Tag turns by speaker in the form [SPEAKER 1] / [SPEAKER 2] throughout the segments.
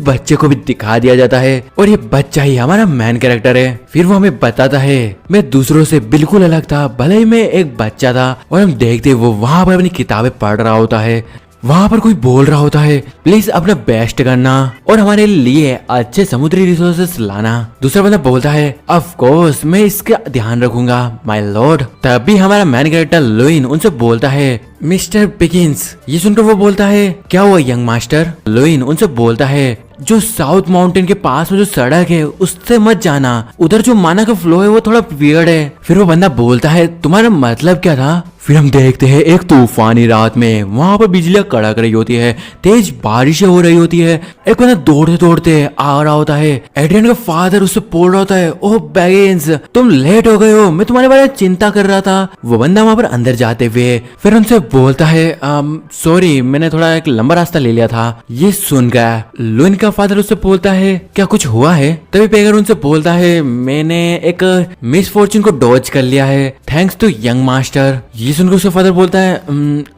[SPEAKER 1] बच्चे को भी दिखा दिया जाता है और ये बच्चा ही हमारा मेन कैरेक्टर है। फिर वो हमें बताता है मैं दूसरों से बिल्कुल अलग था, भले ही मैं एक बच्चा था। और हम देखते वो वहाँ पर अपनी किताबें पढ़ रहा होता है। वहाँ पर कोई बोल रहा होता है प्लीज अपना बेस्ट करना और हमारे लिए अच्छे समुद्री रिसोर्सेस लाना। दूसरा बंदा बोलता है ऑफ कोर्स मैं इसका ध्यान रखूंगा माय लॉर्ड। तभी हमारा मैन कैरेक्टर लुइन उनसे बोलता है मिस्टर पिकिंस। ये सुनकर वो बोलता है क्या हुआ यंग मास्टर। लुइन उनसे बोलता है जो साउथ माउंटेन के पास में जो सड़क है उससे मत जाना, उधर जो माना का फ्लो है वो थोड़ा वियर्ड है। फिर वो बंदा बोलता है तुम्हारा मतलब क्या था। फिर हम देखते हैं एक तूफानी रात में वहां पर बिजलियां कड़क रही होती है, तेज बारिशें हो रही होती है। एक बंदा दौड़ते दौड़ते आ रहा होता है। एड्रियन का फादर उससे बोल रहा होता है ओह बैगिंस तुम लेट हो गए हो, मैं तुम्हारे बारे में चिंता कर रहा था। वो बंदा वहां पर अंदर जाते हुए फिर उनसे बोलता है सॉरी मैंने थोड़ा एक लंबा रास्ता ले लिया था। ये सुन गया लुइन का फादर उससे बोलता है क्या कुछ हुआ है। तभी पेगर उनसे बोलता है मैंने एक मिस फॉर्चून को डॉज कर लिया है थैंक्स टू यंग मास्टर। ये सुनकर उसका फादर बोलता है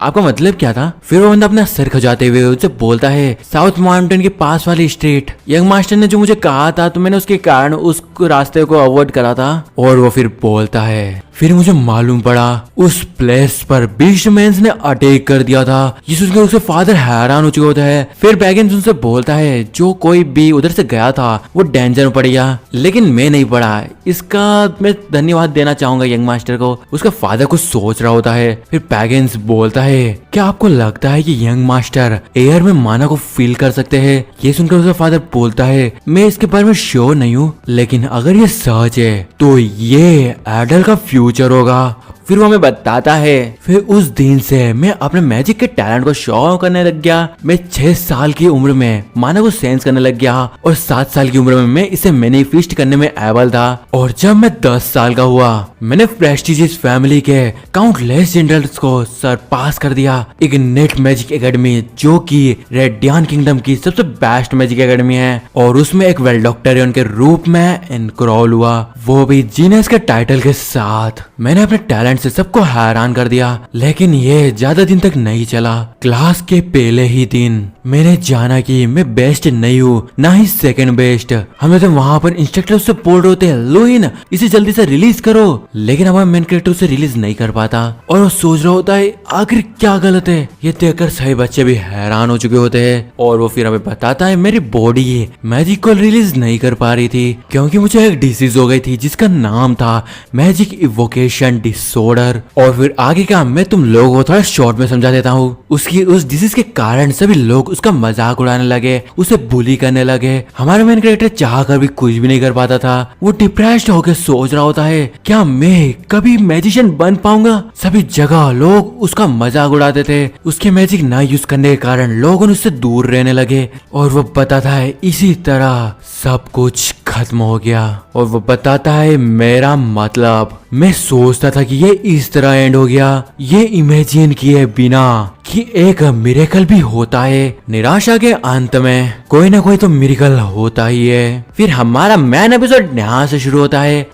[SPEAKER 1] आपका मतलब क्या था। फिर वो बंदा अपना सर खजाते हुए उससे बोलता है साउथ माउंटेन के पास वाली स्ट्रीट, यंग मास्टर ने जो मुझे कहा था तो मैंने उसके कारण उस रास्ते को अवॉइड करा था। और वो फिर बोलता है फिर मुझे मालूम पड़ा उस प्लेस पर बीस्टमैन्स ने अटैक कर दिया था। ये सुनकर उसके फादर हैरान हो चुके होते हैं। फिर बैगिंस उनसे बोलता है जो कोई भी उधर से गया था वो डेंजर में पड़ गया लेकिन मैं नहीं पड़ा, इसका मैं धन्यवाद देना चाहूंगा यंग मास्टर को। उसका फादर कुछ सोच रहा होता है। फिर बैगिंस बोलता है क्या आपको लगता है कि यंग मास्टर एयर में माना को फील कर सकते हैं। ये सुनकर उसका फादर बोलता है मैं इसके बारे में श्योर नहीं हूँ लेकिन अगर ये सच है तो ये एडल का फ्यूचर होगा। फिर वो हमें बताता है फिर उस दिन से मैं अपने मैजिक के टैलेंट को शो करने लग गया। मैं 6 साल की उम्र में माना को सेंस करने लग गया और 7 साल की उम्र में मैं इसे मैनिफेस्ट करने में एबल था। और जब मैं 10 साल का हुआ मैंने प्रेस्टिजियस फैमिली के काउंटलेस जनरल्स को सरपास कर दिया। एक नेट मैजिक एकेडमी जो कि रेडियन किंगडम की सबसे बेस्ट मैजिक एकेडमी है और उसमें एक वेल डॉक्टरियन के रूप में इनक्रोल हुआ, वो भी जीनियस के टाइटल के साथ। मैंने अपने टैलेंट से सबको हैरान कर दिया लेकिन ये ज्यादा दिन तक नहीं चला। क्लास के पहले ही दिन मैंने जाना कि मैं बेस्ट नहीं हूँ ना ही सेकंड बेस्ट। हमें तो वहाँ पर इंस्ट्रक्टर से बोल रहे होते हैं लुइन इसे जल्दी से रिलीज करो लेकिन हमारा मेन कैरेक्टर उसे रिलीज नहीं कर पाता और वो सोच रहा होता है आखिर क्या गलत है। ये देखकर सही बच्चे भी हैरान हो चुके होते हैं और वो फिर हमें बताता है मेरी बॉडी मैजिक को रिलीज नहीं कर पा रही थी क्योंकि मुझे एक डिसीज हो गई थी जिसका नाम था मैजिक इवोकेशन डिसऑर्डर। और फिर आगे का मैं तुम लोगों को थोड़ा शॉर्ट में समझा देता हूँ। उसकी उस डिसीज के कारण सभी लोग उसका मजाक उड़ाने लगे, उसे बुली करने लगे। हमारा मेन कैरेक्टर चाह कर भी कुछ भी नहीं कर पाता था। वो डिप्रेस्ड होकर सोच रहा होता है क्या मैं कभी मैजिशियन बन पाऊंगा। सभी जगह लोग उसका मजाक उड़ाते थे। उसके मैजिक ना यूज करने के कारण लोग उससे दूर रहने लगे और वो बताता है इसी तरह सब कुछ खत्म हो गया। और वो बताता है मेरा मतलब मैं सोचता था कि ये इस तरह एंड हो गया, ये इमेजिन किए बिना कि एक मिरेकल भी होता है। निराशा के अंत में कोई ना कोई तो मिरेकल होता ही है। फिर हमारा मेन एपिसोड यहाँ से शुरू होता है।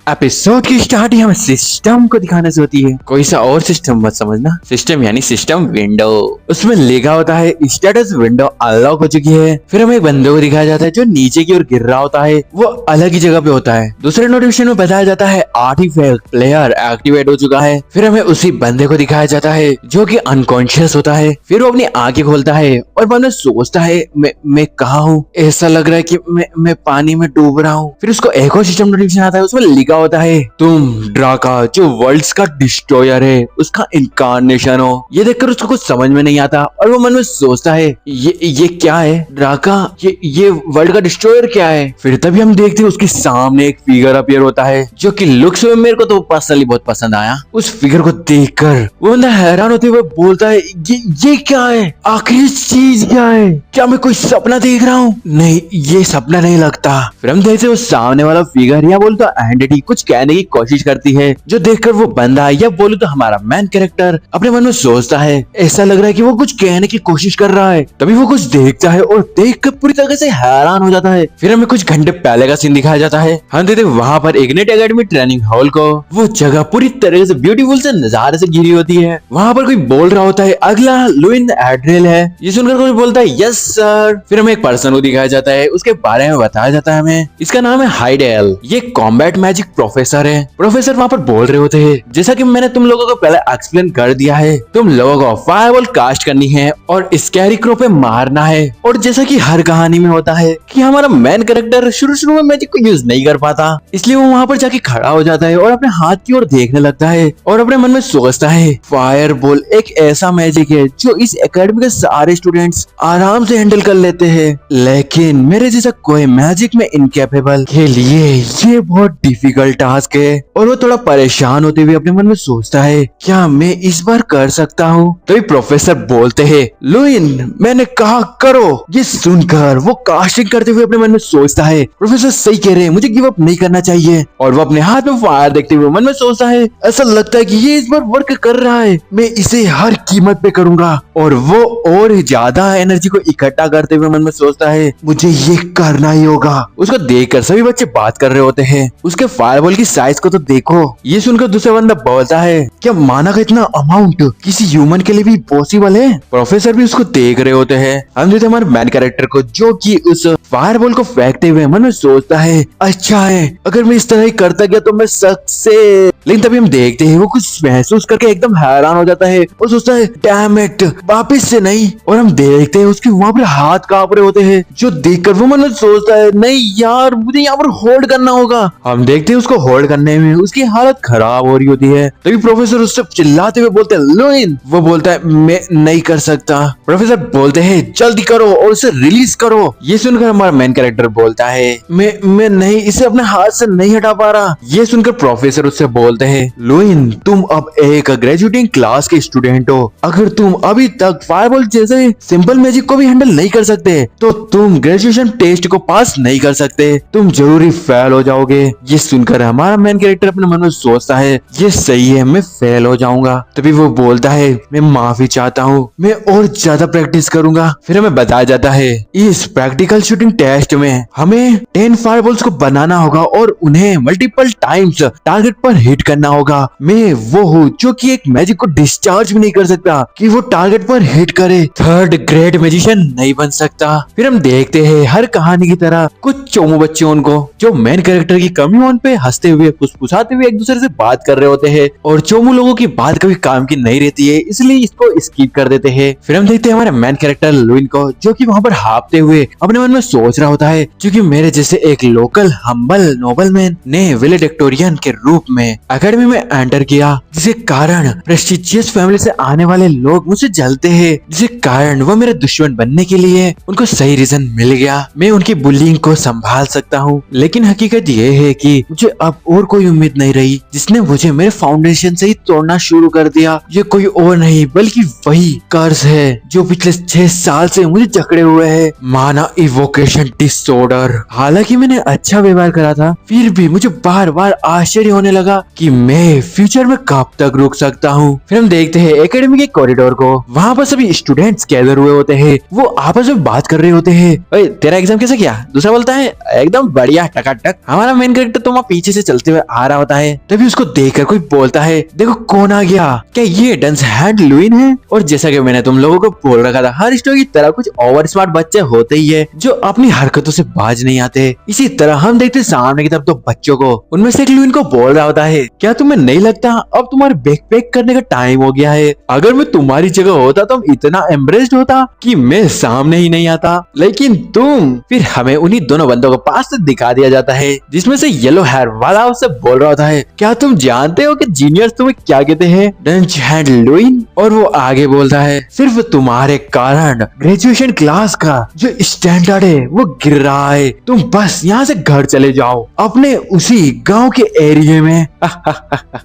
[SPEAKER 2] एपिसोड की स्टार्टिंग हमें सिस्टम को दिखाने से होती है। कोई सा और सिस्टम मत समझना, सिस्टम यानी सिस्टम विंडो। उसमें लिखा होता है स्टेटस विंडो अनलॉक हो चुकी है। फिर हमें एक बंदे को दिखाया जाता है जो नीचे की ओर गिर रहा होता है, वो अलग ही जगह पे होता है। दूसरे नोटिफिकेशन में बताया जाता है आर्टिफैक्ट प्लेयर एक्टिवेट हो चुका है। फिर हमें उसी बंदे को दिखाया जाता है जो कि अनकॉन्शियस होता है। फिर वो अपनी आंखें खोलता है और मन में सोचता है मैं कहाँ हूँ, ऐसा लग रहा है कि मैं पानी में डूब रहा हूँ। फिर उसको एक और सिस्टम नोटिफिकेशन आता है, उसमें लिखा होता है तुम ड्राका जो वर्ल्ड्स का डिस्ट्रॉयर है उसका इनकारनेशन हो। ये देखकर उसको कुछ समझ में नहीं आता और वो मन में सोचता है ये क्या है ड्राका, ये वर्ल्ड का डिस्ट्रॉयर क्या है। फिर तभी हम देखते हैं उसके सामने एक फिगर अपीयर होता है जो कि लुक्स में मेरे को तो पर्सनली बहुत पसंद आया। उस फिगर को देखकर वो बंदा हैरान होते हुए बोलता है ये क्या है, आखिर चीज क्या है, क्या मैं कोई सपना देख रहा हूँ। नहीं ये सपना नहीं लगता। फिर हम देखते हैं वो सामने वाला फिगर या बोलता एंटिटी कुछ कहने की कोशिश करती है, जो देखकर वो बंदा या बोलूं तो हमारा मेन कैरेक्टर अपने मन में सोचता है ऐसा लग रहा है कि वो कुछ कहने की कोशिश कर रहा है। तभी वो कुछ देखता है और देखकर पूरी तरह से हैरान हो जाता है। फिर हमें कुछ घंटे पहले का सीन दिखाया जाता है। हम देखते वहाँ पर इग्निट एकेडमी ट्रेनिंग हॉल को। वो जगह पूरी तरह से ब्यूटीफुल से नजारे से घिरी होती है। वहाँ पर कोई बोल रहा होता है अगला लुइन एड्रियल है। ये सुनकर कोई बोलता है यस सर। फिर हमें एक पर्सन को दिखाया जाता है, उसके बारे में बताया जाता है हमें। इसका नाम है हाइडेल। ये कॉम्बैट मैजिक प्रोफेसर है। प्रोफेसर वहाँ पर बोल रहे होते हैं जैसा कि मैंने तुम लोगों को पहले एक्सप्लेन कर दिया है, तुम लोगों को फायरबॉल कास्ट करनी है और स्कैरीक्रो पे मारना है। और जैसा कि हर कहानी में होता है कि हमारा मेन कैरेक्टर शुरू में मैजिक को यूज नहीं कर पाता, इसलिए वो वहाँ पर जाके खड़ा हो जाता है और अपने हाथ की ओर देखने लगता है और अपने मन में सोचता है फायरबॉल एक ऐसा मैजिक है जो इस एकेडमी के सारे स्टूडेंट्स आराम से हैंडल कर लेते हैं, लेकिन मेरे जैसा कोई मैजिक में इनकेपेबल के लिए ये बहुत डिफिकल्ट टास्क है। और वो थोड़ा परेशान होते हुए अपने मन में सोचता है क्या मैं इस बार कर सकता हूँ। तो ये प्रोफेसर बोलते हैं लुइन मैंने कहा करो। ये सुनकर वो कास्टिंग करते हुए अपने मन में सोचता है प्रोफेसर सही कह रहे हैं, मुझे गिव अप नहीं करना चाहिए। और वो अपने हाथ में फायर देखते हुए मन में सोचता है ऐसा लगता है कि ये इस बार वर्क कर रहा है, मैं इसे हर कीमत पे करूंगा। और वो और ज्यादा एनर्जी को इकट्ठा करते हुए मन में सोचता है मुझे ये करना ही होगा। उसको देखकर सभी बच्चे बात कर रहे होते हैं, उसके फायरबॉल की साइज को तो देखो। ये सुनकर दूसरा बंदा बोलता है क्या माना का इतना अमाउंट किसी ह्यूमन के लिए भी पॉसिबल है। प्रोफेसर भी उसको देख रहे होते हैं। हम देखते हमारे मैन कैरेक्टर को जो कि उस फायरबॉल को फेंकते हुए मन में सोचता है अच्छा है अगर मैं इस तरह ही करता गया तो मैं सक्सेस। लेकिन तभी हम देखते हैं वो कुछ महसूस करके एकदम हैरान हो जाता है और सोचता है डैम इट वापिस से नहीं। और हम देखते हैं उसके वहाँ पर हाथ कांप रहे होते हैं, जो देखकर वो मन में सोचता है नहीं यार मुझे यहाँ पर होल्ड करना होगा। हम देखते हैं उसको होल्ड करने में उसकी हालत खराब हो रही होती है। तभी प्रोफेसर उससे चिल्लाते हुए बोलते हैं लुइन। वो बोलता है मैं नहीं कर सकता। प्रोफेसर बोलते हैं जल्दी करो और उसे रिलीज करो। ये सुनकर हमारा मेन कैरेक्टर बोलता है मैं नहीं इसे अपने हाथ से नहीं हटा पा रहा। ये सुनकर प्रोफेसर उससे बोलते हैं लुइन तुम अब एक ग्रेजुएटिंग क्लास के स्टूडेंट हो, अगर तुम अभी तक फायरबॉल जैसे सिंपल मैजिक को भी हैंडल नहीं कर सकते तो तुम ग्रेजुएशन टेस्ट को पास नहीं कर सकते, तुम जरूरी फेल हो जाओगे। ये सुनकर हमारा मेन कैरेक्टर अपने मन में सोचता है ये सही है मैं फेल हो जाऊंगा। तभी वो बोलता है मैं माफी चाहता हूँ, मैं और ज्यादा प्रैक्टिस करूंगा। फिर हमें बताया जाता है इस प्रैक्टिकल शूटिंग टेस्ट में हमें 10 फायरबॉल्स को बनाना होगा और उन्हें मल्टीपल टाइम्स टारगेट पर हिट करना होगा। मैं वो हूँ जो कि एक मैजिक को डिस्चार्ज भी नहीं कर सकता कि वो टारगेट पर हिट करे, थर्ड ग्रेड मैजिशियन नहीं बन सकता। फिर हम देखते हैं हर कहानी की तरह कुछ चोमू बच्चे उनको जो मेन कैरेक्टर की कमियों उन पे हंसते हुए फुसफुसाते हुए एक दूसरे से बात कर रहे होते हैं। और चोमू लोगों की बात कभी काम की नहीं रहती है इसलिए इसको स्किप कर देते हैं। फिर हम देखते हैं हमारे मेन कैरेक्टर लुइन को जो कि वहाँ पर हाफते हुए अपने मन में सोच रहा होता है क्योंकि मेरे जैसे एक लोकल हम्बल नोबलमैन ने विलेडिक्टोरियन के रूप में एकेडमी में एंटर किया, जिसके कारण प्रेस्टिजियस फैमिली से आने वाले लोग मुझसे जलते हैं, जिसके कारण वो मेरे दुश्मन बनने के लिए उनको सही रीजन मिल गया। मैं उनकी बुलिंग को संभाल सकता हूँ, लेकिन हकीकत ये है कि मुझे अब और कोई उम्मीद नहीं रही जिसने मुझे मेरे फाउंडेशन से ही तोड़ना शुरू कर दिया। ये कोई और नहीं बल्कि वही कर्ज है जो पिछले 6 साल से मुझे जकड़े हुए है, माना इवोकेशन डिसऑर्डर। हालांकि मैंने अच्छा व्यवहार करा था फिर भी मुझे बार बार आश्चर्य होने लगा कि मैं फ्यूचर में कब तक रुक सकता हूँ। फिर हम देखते हैं एकेडमी के कॉरिडोर को, वहाँ पर सभी स्टूडेंट्स गैदर हुए होते हैं, वो आपस में बात कर रहे होते हैं। ओए तेरा एग्जाम कैसे किया? दूसरा बोलता है एकदम बढ़िया टकाटक। हमारा मेन कैरेक्टर तो वहाँ पीछे से चलते हुए आ रहा होता है। तभी उसको देखकर कोई बोलता है देखो कौन आ गया, क्या ये डंस हैंड लुइन है? और जैसा कि मैंने तुम लोगों को बोल रखा था हर स्टोरी की तरह कुछ ओवर स्मार्ट बच्चे होते ही है जो अपनी हरकतों से बाज नहीं आते। इसी तरह हम देखते सामने की तरफ दो बच्चों को, उनमें से एक लुइन को बोल रहा होता है क्या तुम्हें नहीं लगता अब तुम्हारे बैग पैक करने का टाइम हो गया है? अगर मैं तुम्हारी जगह होता तो इतना एम्ब्रेस्ड होता कि मैं सामने ही नहीं आता, लेकिन तुम। फिर हमें उन्हीं दोनों बंदों को पास से दिखा दिया जाता है जिसमें से येलो हेयर वाला उससे बोल रहा होता है क्या तुम जानते हो कि जीनियर्स तुम्हें क्या कहते हैं? डंच हैंड लुइन। और वो आगे बोलता है सिर्फ तुम्हारे कारण ग्रेजुएशन क्लास का जो स्टैंडर्ड है वो गिर रहा है, तुम बस यहाँ से घर चले जाओ अपने उसी गांव के एरिया में।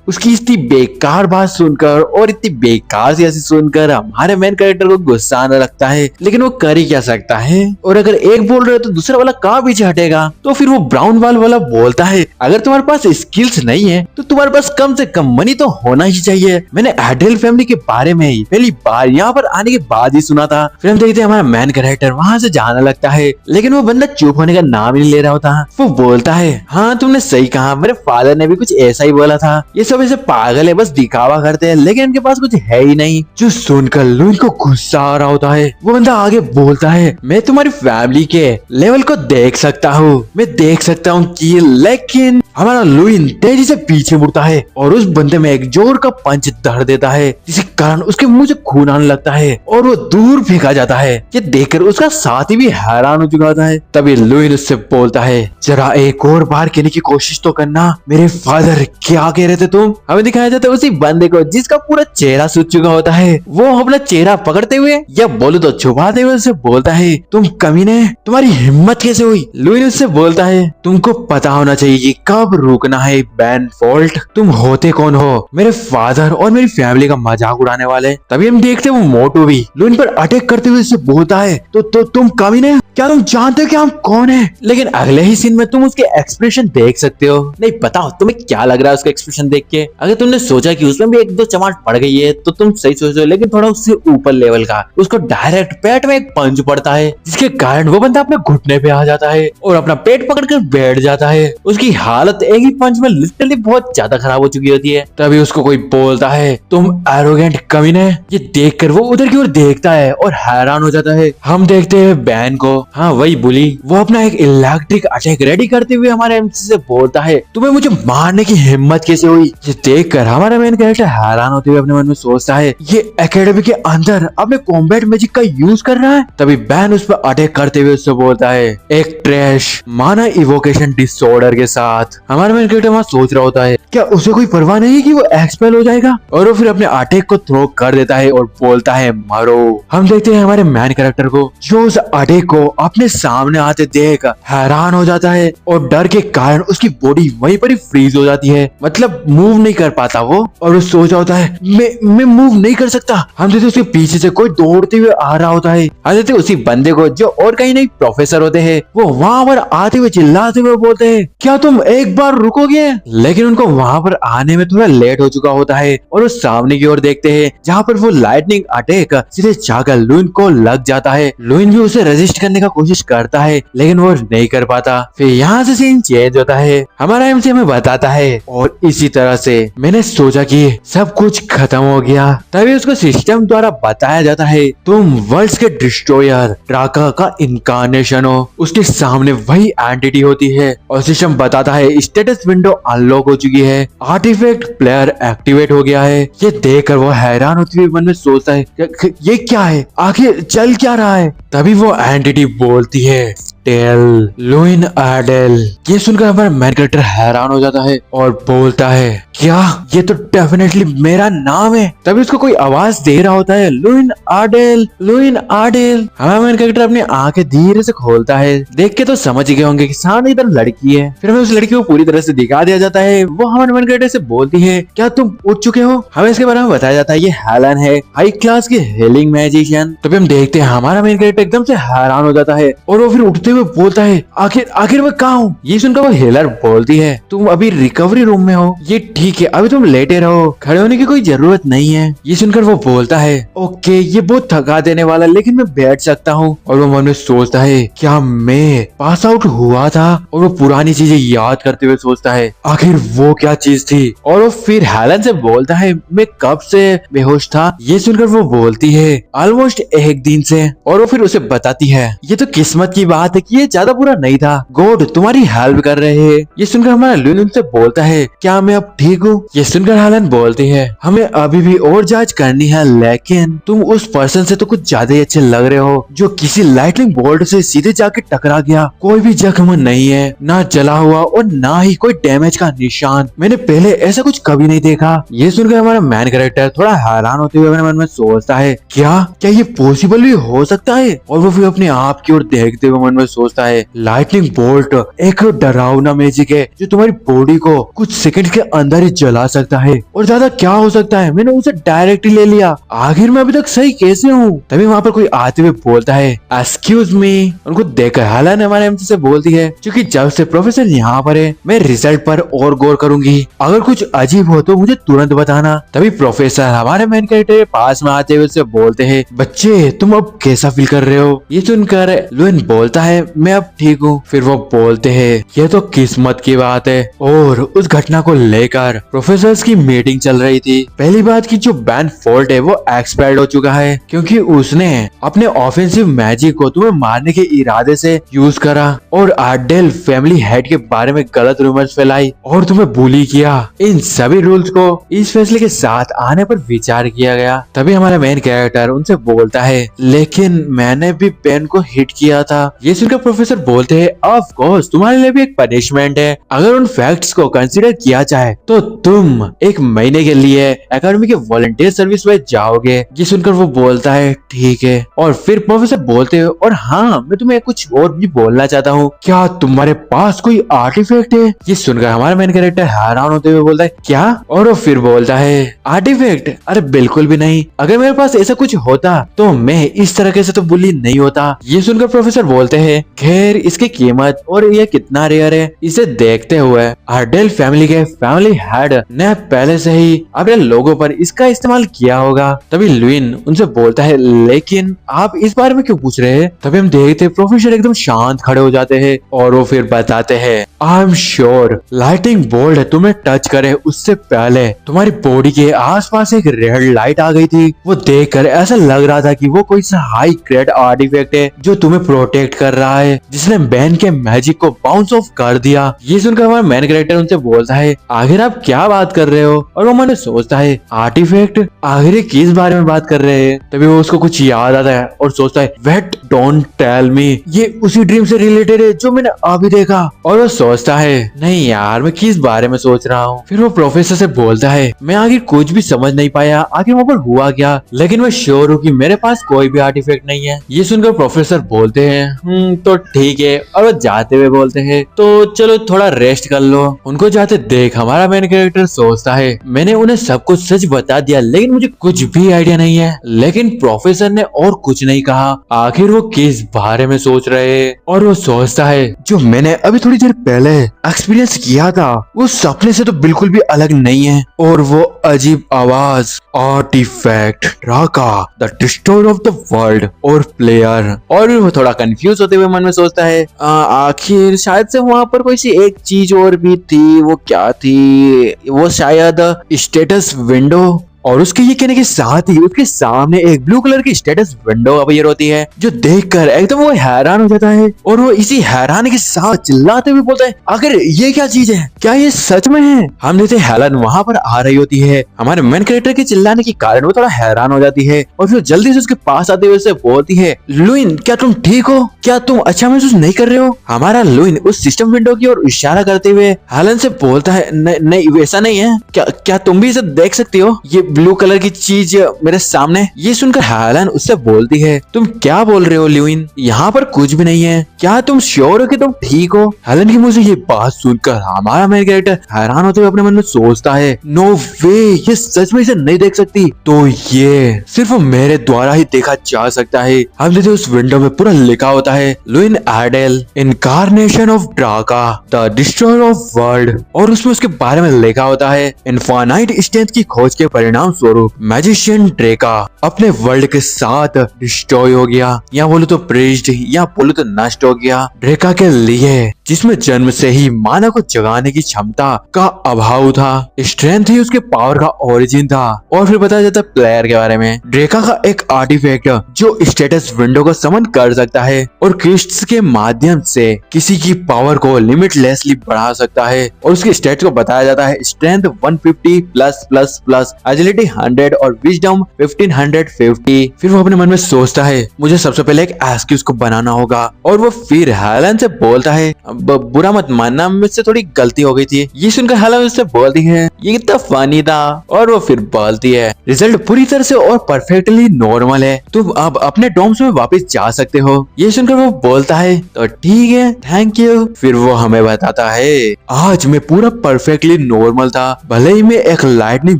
[SPEAKER 2] उसकी इतनी बेकार बात सुनकर और इतनी बेकार सी हंसी सुनकर हमारे मेन कैरेक्टर को गुस्सा आने लगता है, लेकिन वो कर ही क्या सकता है। और अगर एक बोल रहे तो दूसरा वाला कहाँ पीछे हटेगा। तो फिर वो ब्राउन बाल वाला बोलता है, अगर तुम्हारे पास स्किल्स नहीं है तो तुम्हारे पास कम से कम मनी तो होना ही चाहिए। मैंने एडेल फैमिली के बारे में ही पहली बार यहाँ पर आने के बाद ही सुना था। फिर हम देखते हैं हमारा मैन कैरेक्टर वहाँ से जाने लगता है, लेकिन वो बंदा चुप होने का नाम ही नहीं ले रहा होता। वो बोलता है, हाँ तुमने सही कहा, मेरे फादर ने भी कुछ ऐसा ही बोला था, ये सब ऐसे पागल है, बस दिखावा करते हैं, लेकिन इनके पास कुछ है ही नहीं। जो सुनकर लुइन को गुस्सा आ रहा होता है, वो बंदा आगे बोलता है, मैं तुम्हारी फैमिली के लेवल को देख सकता हूँ, मैं देख सकता हूँ कि, लेकिन हमारा लुइन तेजी से पीछे मुड़ता है और उस बंदे में एक जोर का पंच धर देता है, जिसके कारण उसके मुंह से खून आने लगता है और वो दूर फेंका जाता है। ये देखकर उसका साथी भी हैरान हो चुका होता है। तभी लुइन उससे बोलता है, जरा एक और बार कहने की कोशिश तो करना, मेरे फादर क्या कह रहे थे तुम। हमें दिखाया जाता है उसी बंदे को जिसका पूरा चेहरा सूज चुका होता है, वो अपना चेहरा पकड़ते हुए या बोलो तो छुपाते हुए उससे बोलता है, तुम कमीने, तुम्हारी हिम्मत कैसे हुई। लुइन उससे बोलता है, तुमको पता होना चाहिए कि कब रुकना है बैन फॉल्ट, तुम होते कौन हो, मेरे फादर और मेरी फैमिली का मजाक उड़ाने वाले। तभी हम देखते वो मोटू भी लुइन पर अटैक करते हुए उससे बोलता है, तो तुम कमीने, क्या तुम जानते हो कि हम कौन है। लेकिन अगले ही सीन में तुम उसके एक्सप्रेशन देख सकते हो। नहीं बताओ तुम्हें क्या लग रहा है उसका एक्सप्रेशन देख के। अगर तुमने सोचा कि उसमें भी एक दो चमाट पड़ गई है तो तुम सही सोच रहे हो, लेकिन थोड़ा उससे ऊपर लेवल का। उसको डायरेक्ट पेट में एक पंच पड़ता है, जिसके कारण वो बंदा अपने घुटने पे आ जाता है और अपना पेट पकड़कर बैठ जाता है। उसकी हालत एक ही पंच में लिटरली बहुत ज्यादा खराब हो चुकी होती है। तभी उसको कोई बोलता है, तुम एरोगेंट कमीने। ये देखकर वो उधर की ओर देखता है और हैरान हो जाता है। हम देखते हैं बैन को, हाँ वही बुली, वो अपना एक इलेक्ट्रिक अटैक रेडी करते हुए हमारे एमसी से बोलता है, तुम्हें मुझे मारने की हिम्मत कैसे हुई। ये देखकर हमारा मेन कैरेक्टर हैरान होते हुए अपने मन में सोचता है, ये एकेडमी के अंदर अपने कॉम्बैट मैजिक का यूज कर रहा है। तभी बैन उस पर अटैक करते हुए उससे बोलता है, एक ट्रैश माना इवोकेशन डिसऑर्डर के साथ। हमारा मेन कैरेक्टर वहाँ सोच रहा होता है, क्या उसे कोई परवाह नहीं कि वो एक्सपेल हो जाएगा, और वो फिर अपने अटैक को थ्रो कर देता है और बोलता है, मरो। हम देखते हैं हमारे मैन कैरेक्टर को, जो उस अटैक को अपने सामने आते देख हैरान हो जाता है और डर के कारण उसकी बॉडी वहीं पर ही फ्रीज हो जाती है, मतलब मूव नहीं कर पाता वो। और वो सोच रहा होता है, मैं मूव नहीं कर सकता। हम देखते उसके पीछे से कोई दौड़ते हुए आ रहा होता है। हम देखते उसी बंदे को जो और कहीं नहीं प्रोफेसर होते हैं, वो वहां पर आते हुए चिल्लाते हुए बोलते हैं, क्या तुम एक बार रुकोगे। लेकिन उनको वहां पर आने में थोड़ा लेट हो चुका होता है और वो सामने की ओर देखते हैं, जहाँ पर वो लाइटनिंग अटैक सीधे जाकर लुइन को लग जाता है। लुइन भी उसे रेजिस्ट करने का कोशिश करता है, लेकिन वो नहीं कर पाता। फिर यहाँ से सीन चेंज होता है, हमारा एमसी हमें बताता है, और इसी तरह से मैंने सोचा कि सब कुछ खत्म हो गया। तभी उसको सिस्टम द्वारा बताया जाता है, तुम वर्ल्ड्स के डिस्ट्रॉयर ड्राका का इनकारनेशन हो। उसके सामने वही एंटिटी होती है और सिस्टम बताता है, स्टेटस विंडो अनलॉक हो चुकी है, आर्टिफैक्ट प्लेयर एक्टिवेट हो गया है। ये देखकर वो हैरान होते हुए मन में सोचता है, ये क्या है, आखिर चल क्या रहा है। तभी वो एंटिटी बोलती है, टेल लुइन आडेल। ये सुनकर हमारा मैन कैरेक्टर हैरान हो जाता है और बोलता है, क्या ये तो डेफिनेटली मेरा नाम है। तभी उसको कोई आवाज दे रहा होता है, लुइन आडेल, लुइन आडेल। हमारा मैन कैरेक्टर अपनी आंखें धीरे से खोलता है। देख के तो समझ गए होंगे कि सामने इधर लड़की है। फिर हमें उस लड़की को पूरी तरह से दिखा दिया जाता है। वो हमारे मैन कैरेक्टर से बोलती है, क्या तुम उठ चुके हो। हमें इसके बारे में बताया जाता है, ये हेलन है, हाई क्लास की हीलिंग मैजिशियन। तभी हम देखते हैं हमारा मैन कैरेक्टर एकदम से हैरान हो जाता है और वो फिर उठते हुए बोलता है, आखिर मैं कहाँ हूँ। ये सुनकर वो हीलर बोलती है, तुम अभी रिकवरी रूम में हो। ये ठीक है, अभी तुम लेटे रहो, खड़े होने की कोई जरूरत नहीं है। ये सुनकर वो बोलता है, ओके ये बहुत थका देने वाला, लेकिन मैं बैठ सकता हूँ। और वो मन में सोचता है, क्या मैं पास आउट हुआ था। और वो पुरानी चीजें याद करते हुए सोचता है, आखिर वो क्या चीज थी। और वो फिर हेलन से बोलता है, मैं कब से बेहोश था। ये सुनकर वो बोलती है, ऑलमोस्ट एक दिन से। और वो फिर उसे बताती है, ये तो किस्मत की बात है कि ये ज्यादा बुरा नहीं था, गॉड तुम्हारी हेल्प कर रहे हैं। ये सुनकर हमारा लुइन उनसे बोलता है, क्या मैं अब ठीक हूँ। ये सुनकर हेलन बोलती है, हमें अभी भी और जांच करनी है, लेकिन तुम उस पर्सन से तो कुछ ज्यादा ही अच्छे लग रहे हो, जो किसी लाइटनिंग बोल्ट से सीधे जाके टकरा गया। कोई भी जख्म नहीं है, ना जला हुआ और ना ही कोई डैमेज का निशान। मैंने पहले ऐसा कुछ कभी नहीं देखा। ये सुनकर हमारा मैन कैरेक्टर थोड़ा हैरान होते हुए अपने मन में सोचता है, क्या ये पॉसिबल भी हो सकता है। और वो फिर अपने आप की ओर देखते हुए मन में सोचता है लाइटनिंग बोल्ट एक डरावना मैजिक है जो तुम्हारी बॉडी को कुछ सेकंड के अंदर ही जला सकता है, और ज्यादा क्या हो सकता है, मैंने उसे डायरेक्टली ले लिया, आखिर मैं अभी तक सही कैसे हूँ। तभी वहाँ पर कोई आते हुए बोलता है एक्सक्यूज मी। उनको देखकर हेलन हमारे एमसी से बोलती है क्योंकि जब से प्रोफेसर यहाँ पर है मैं रिजल्ट पर और गौर करूंगी, अगर कुछ अजीब हो तो मुझे तुरंत बताना। तभी प्रोफेसर हमारे मेन कैरेक्टर के पास में आते हुए उससे बोलते हैं बच्चे तुम अब कैसा फील कर रहे हो। ये सुनकर लुइन बोलता है मैं अब ठीक हूँ। फिर वो बोलते हैं ये तो किस्मत की बात है। और उस घटना को लेकर प्रोफेसर की मीटिंग चल रही थी। पहली बात की जो बैन फोल्ट है वो एक्सपायर्ड हो चुका है क्योंकि उसने अपने ऑफेंसिव मैजिक को तुम्हें मारने के इरादे से यूज करा और आर्डेल फैमिली हेड के बारे में गलत रूमर्स फैलाई और तुम्हें बुली किया। इन सभी रूल्स को इस फैसले के साथ आने पर विचार किया गया। तभी हमारा मेन कैरेक्टर उनसे बोलता है लेकिन मैंने भी पेन को हिट किया था। ये सुनकर प्रोफेसर बोलते हैं ऑफ कोर्स तुम्हारे लिए भी एक पनिशमेंट है, अगर उन फैक्ट्स को कंसीडर किया जाए तो तुम एक महीने के लिए एकेडमी के वॉलंटियर सर्विस में जाओगे। ये सुनकर वो बोलता है ठीक है। और फिर प्रोफेसर बोलते हैं और हाँ मैं तुम्हें कुछ और भी बोलना चाहता हूँ, क्या तुम्हारे पास कोई आर्टिफैक्ट है। ये सुनकर हमारा मेन कैरेक्टर हैरान होते हुए बोलता है क्या, और वो फिर बोलता है आर्टिफैक्ट, अरे बिल्कुल भी नहीं, अगर मेरे पास ऐसा कुछ होता तो मैं इस तरह से तो बुली नहीं होता। ये सुनकर प्रोफेसर बोलते हैं खैर इसकी कीमत और ये कितना रेयर है, इसे देखते हुए आर्डेल फैमिली के फैमिली हेड ने पहले से ही अपने लोगों पर इसका इस्तेमाल किया होगा। तभी लुइन उनसे बोलता है लेकिन आप इस बारे में क्यों पूछ रहे हैं। तभी हम देखते प्रोफेसर एकदम शांत खड़े हो जाते हैं और वो फिर बताते हैं I am sure lighting bolt तुम्हें टच करे उससे पहले तुम्हारी बॉडी के आसपास एक रेड लाइट आ गई थी। वो देखकर ऐसा लग रहा था कि वो कोई सा हाई ग्रेड आर्टिफैक्ट है जो तुम्हें प्रोटेक्ट कर रहा है, जिसने बैन के मैजिक को बाउंस ऑफ कर दिया। ये सुनकर हमारा मेन कैरेक्टर उनसे बोलता है आखिर आप क्या बात कर रहे हो, और वो मन में सोचता है आर्टिफैक्ट, आखिर किस बारे में बात कर रहे हैं। तभी वो उसको कुछ याद आता है और सोचता है वेट डोंट टेल मी, ये उसी ड्रीम से रिलेटेड है जो मैंने अभी देखा। और वो सोचता है नहीं यार मैं किस बारे में सोच रहा हूँ। फिर वो प्रोफेसर से बोलता है मैं आखिर कुछ भी समझ नहीं पाया, आखिर वहाँ पर हुआ क्या, लेकिन मैं श्योर हूँ कि मेरे पास कोई भी आर्टिफैक्ट नहीं है। ये सुनकर प्रोफेसर बोलते हैं तो ठीक है, और वो जाते हुए बोलते हैं तो चलो थोड़ा रेस्ट कर लो। उनको जाते देख हमारा मेन कैरेक्टर सोचता है मैंने उन्हें सब कुछ सच बता दिया लेकिन मुझे कुछ भी आइडिया नहीं है। लेकिन प्रोफेसर ने और कुछ नहीं कहा, आखिर वो किस बारे में सोच रहे हैं। और वो सोचता है जो मैंने अभी थोड़ी देर पहले एक्सपीरियंस किया था वो सपने से तो बिल्कुल भी अलग नहीं है। और वो अजीब आवाज artifact Draka the destroyer of the world और प्लेयर। और वो थोड़ा कंफ्यूज होते हुए मन में सोचता है आखिर शायद से वहाँ पर कोई सी एक चीज और भी थी, वो क्या थी, वो शायद स्टेटस विंडो। और उसके ये कहने के साथ ही उसके सामने एक ब्लू कलर की स्टेटस विंडो अपीयर होती है जो देखकर एकदम वो हैरान हो जाता है। और वो इसी हैरानी के साथ चिल्लाते हुए बोलता है आखिर ये क्या चीज है, क्या ये सच में है। हम देखते हेलन वहाँ पर आ रही होती है। हमारे मेन कैरेक्टर के चिल्लाने के कारण वो थोड़ा हैरान हो जाती है और फिर जल्दी से उसके पास आते हुए उससे बोलती है लुइन क्या तुम ठीक हो, क्या तुम अच्छा महसूस नहीं कर रहे हो। हमारा लुइन उस सिस्टम विंडो की ओर इशारा करते हुए हेलन से बोलता है नहीं वैसा नहीं है, क्या तुम भी इसे देख सकती हो, ये ब्लू कलर की चीज मेरे सामने। ये सुनकर हेलन उससे बोलती है तुम क्या बोल रहे हो लुइन, यहाँ पर कुछ भी नहीं है, क्या तुम श्योर हो कि तुम ठीक हो। हेलन की मुंह से ये बात सुनकर हमारा मेन कैरेक्टर हैरान होते हुए अपने मन में सोचता है नो वे, ये सच में इसे नहीं देख सकती, तो ये सिर्फ मेरे द्वारा ही देखा जा सकता है। हम देखते उस विंडो में पूरा लिखा होता है Luin Ardel incarnation of Draka the destroyer of world. और उसमें उसके बारे में लिखा होता है इनफाइनाइट स्ट्रेंथ की खोज के परिणाम स्वरूप मैजिशियन ड्रेका अपने वर्ल्ड के साथ डिस्ट्रॉय हो गया, या बोलो तो प्रेज्ड, या बोलो तो नष्ट हो गया। ड्रेका के लिए जिसमें जन्म से ही मानव को जगाने की क्षमता का अभाव था, स्ट्रेंथ ही उसके पावर का ओरिजिन था। और फिर बताया जाता है प्लेयर के बारे में, ड्रेका का एक आर्टिफैक्ट जो स्टेटस विंडो को समन कर सकता है और क्रिस्ट्स के माध्यम से किसी की पावर को लिमिटलेसली बढ़ा सकता है। और उसके स्टेट को बताया जाता है strength 150 plus plus plus, agility 100 और विजडम 1550। फिर वो अपने मन में सोचता है मुझे सबसे पहले एक एस्क्यूज को बनाना होगा। और वो फिर हेलन से बोलता है बुरा मत मानना, मुझसे थोड़ी गलती हो गई थी। ये सुनकर हाला उससे बोलती है ये कितना फनी था, और वो फिर बोलती है रिजल्ट पूरी तरह से और परफेक्टली नॉर्मल है, तुम अब अपने डोम्स में वापस जा सकते हो। ये सुनकर वो बोलता है तो ठीक है, थैंक यू। फिर वो हमें बताता है आज मैं पूरा परफेक्टली नॉर्मल था, भले ही मैं एक लाइटनिंग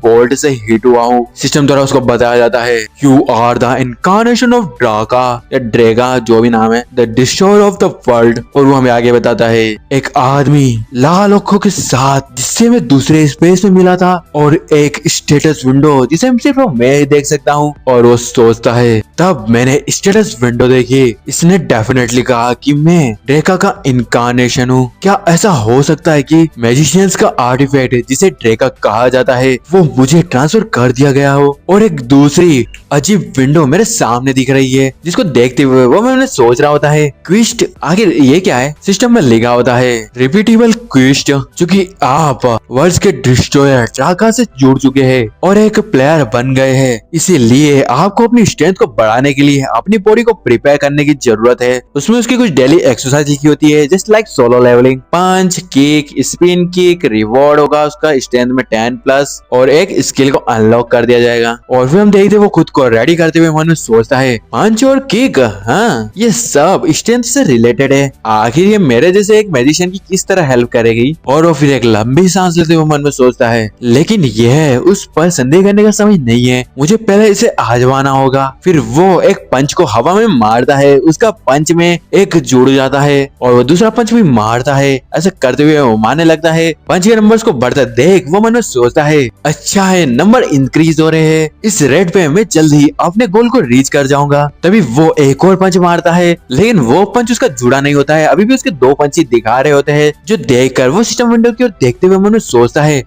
[SPEAKER 2] बोल्ट से हिट हुआ हूँ। सिस्टम द्वारा उसको बताया जाता है you are the incarnation of Draka या ड्रेगा, जो भी नाम है, the destroyer of the world. और वो हमें आगे बताता है एक आदमी लाल आंखों के साथ जिससे मैं दूसरे स्पेस में मिला था, और एक स्टेटस विंडो जिसे सिर्फ मैं ही देख सकता हूँ। और वो सोचता है तब मैंने स्टेटस विंडो देखी, इसने डेफिनेटली कहा कि मैं ड्रेका का इनकार्नेशन हूँ। क्या ऐसा हो सकता है कि मैजिशियंस का आर्टिफैक्ट जिसे ड्रेका कहा जाता है वो मुझे ट्रांसफर कर दिया गया हो? और एक दूसरी अजीब विंडो मेरे सामने दिख रही है जिसको देखते हुए वो मैंने सोच रहा होता है क्विस्ट आखिर ये क्या है। सिस्टम में लिखा होता है रिपीटेबल क्विस्ट, जो कि आप वर्ल्ड्स के डिस्ट्रॉयर ड्राका से जुड़ चुके हैं और एक प्लेयर बन गए हैं, इसीलिए आपको अपनी स्ट्रेंथ को बढ़ाने के लिए अपनी बॉडी को प्रिपेयर करने की जरूरत है। उसमें उसकी कुछ डेली एक्सरसाइज लिखी होती है जस्ट लाइक सोलो लेवलिंग, पंच, किक, स्पिन किक, रिवॉर्ड होगा उसका स्ट्रेंथ में 10+ और एक स्किल को अनलॉक कर दिया जाएगा। और फिर हम देखते वो खुद को रेडी करते हुए मन में सोचता है पंच और किक, हाँ ये सब स्ट्रेंथ से रिलेटेड है, आखिर ये मेरे जैसे एक मैजिशियन की किस तरह हेल्प करेगी। और वो फिर एक लंबी सांस लेते हुए मन में सोचता है लेकिन यह उस पर संदेह करने का समय नहीं है, मुझे पहले इसे आजमाना होगा। फिर वो एक पंच को हवा में मारता है, उसका पंच में एक जुड़ जाता है और वो दूसरा पंच भी मारता है। ऐसा करते हुए वो मारने लगता है। पंच के नंबर्स को बढ़ता देख वो मन में सोचता है अच्छा है नंबर इंक्रीज हो रहे हैं, इस रेट पे मैं जल्द ही अपने गोल को रीच कर जाऊंगा। तभी वो एक और पंच मारता है लेकिन वो पंच उसका जुड़ा नहीं होता है, अभी भी उसके 2 पंच ही दिखा रहे होते हैं, जो देखकर वो सिस्टम विंडो की ओर देखते हुए मन में सोचता है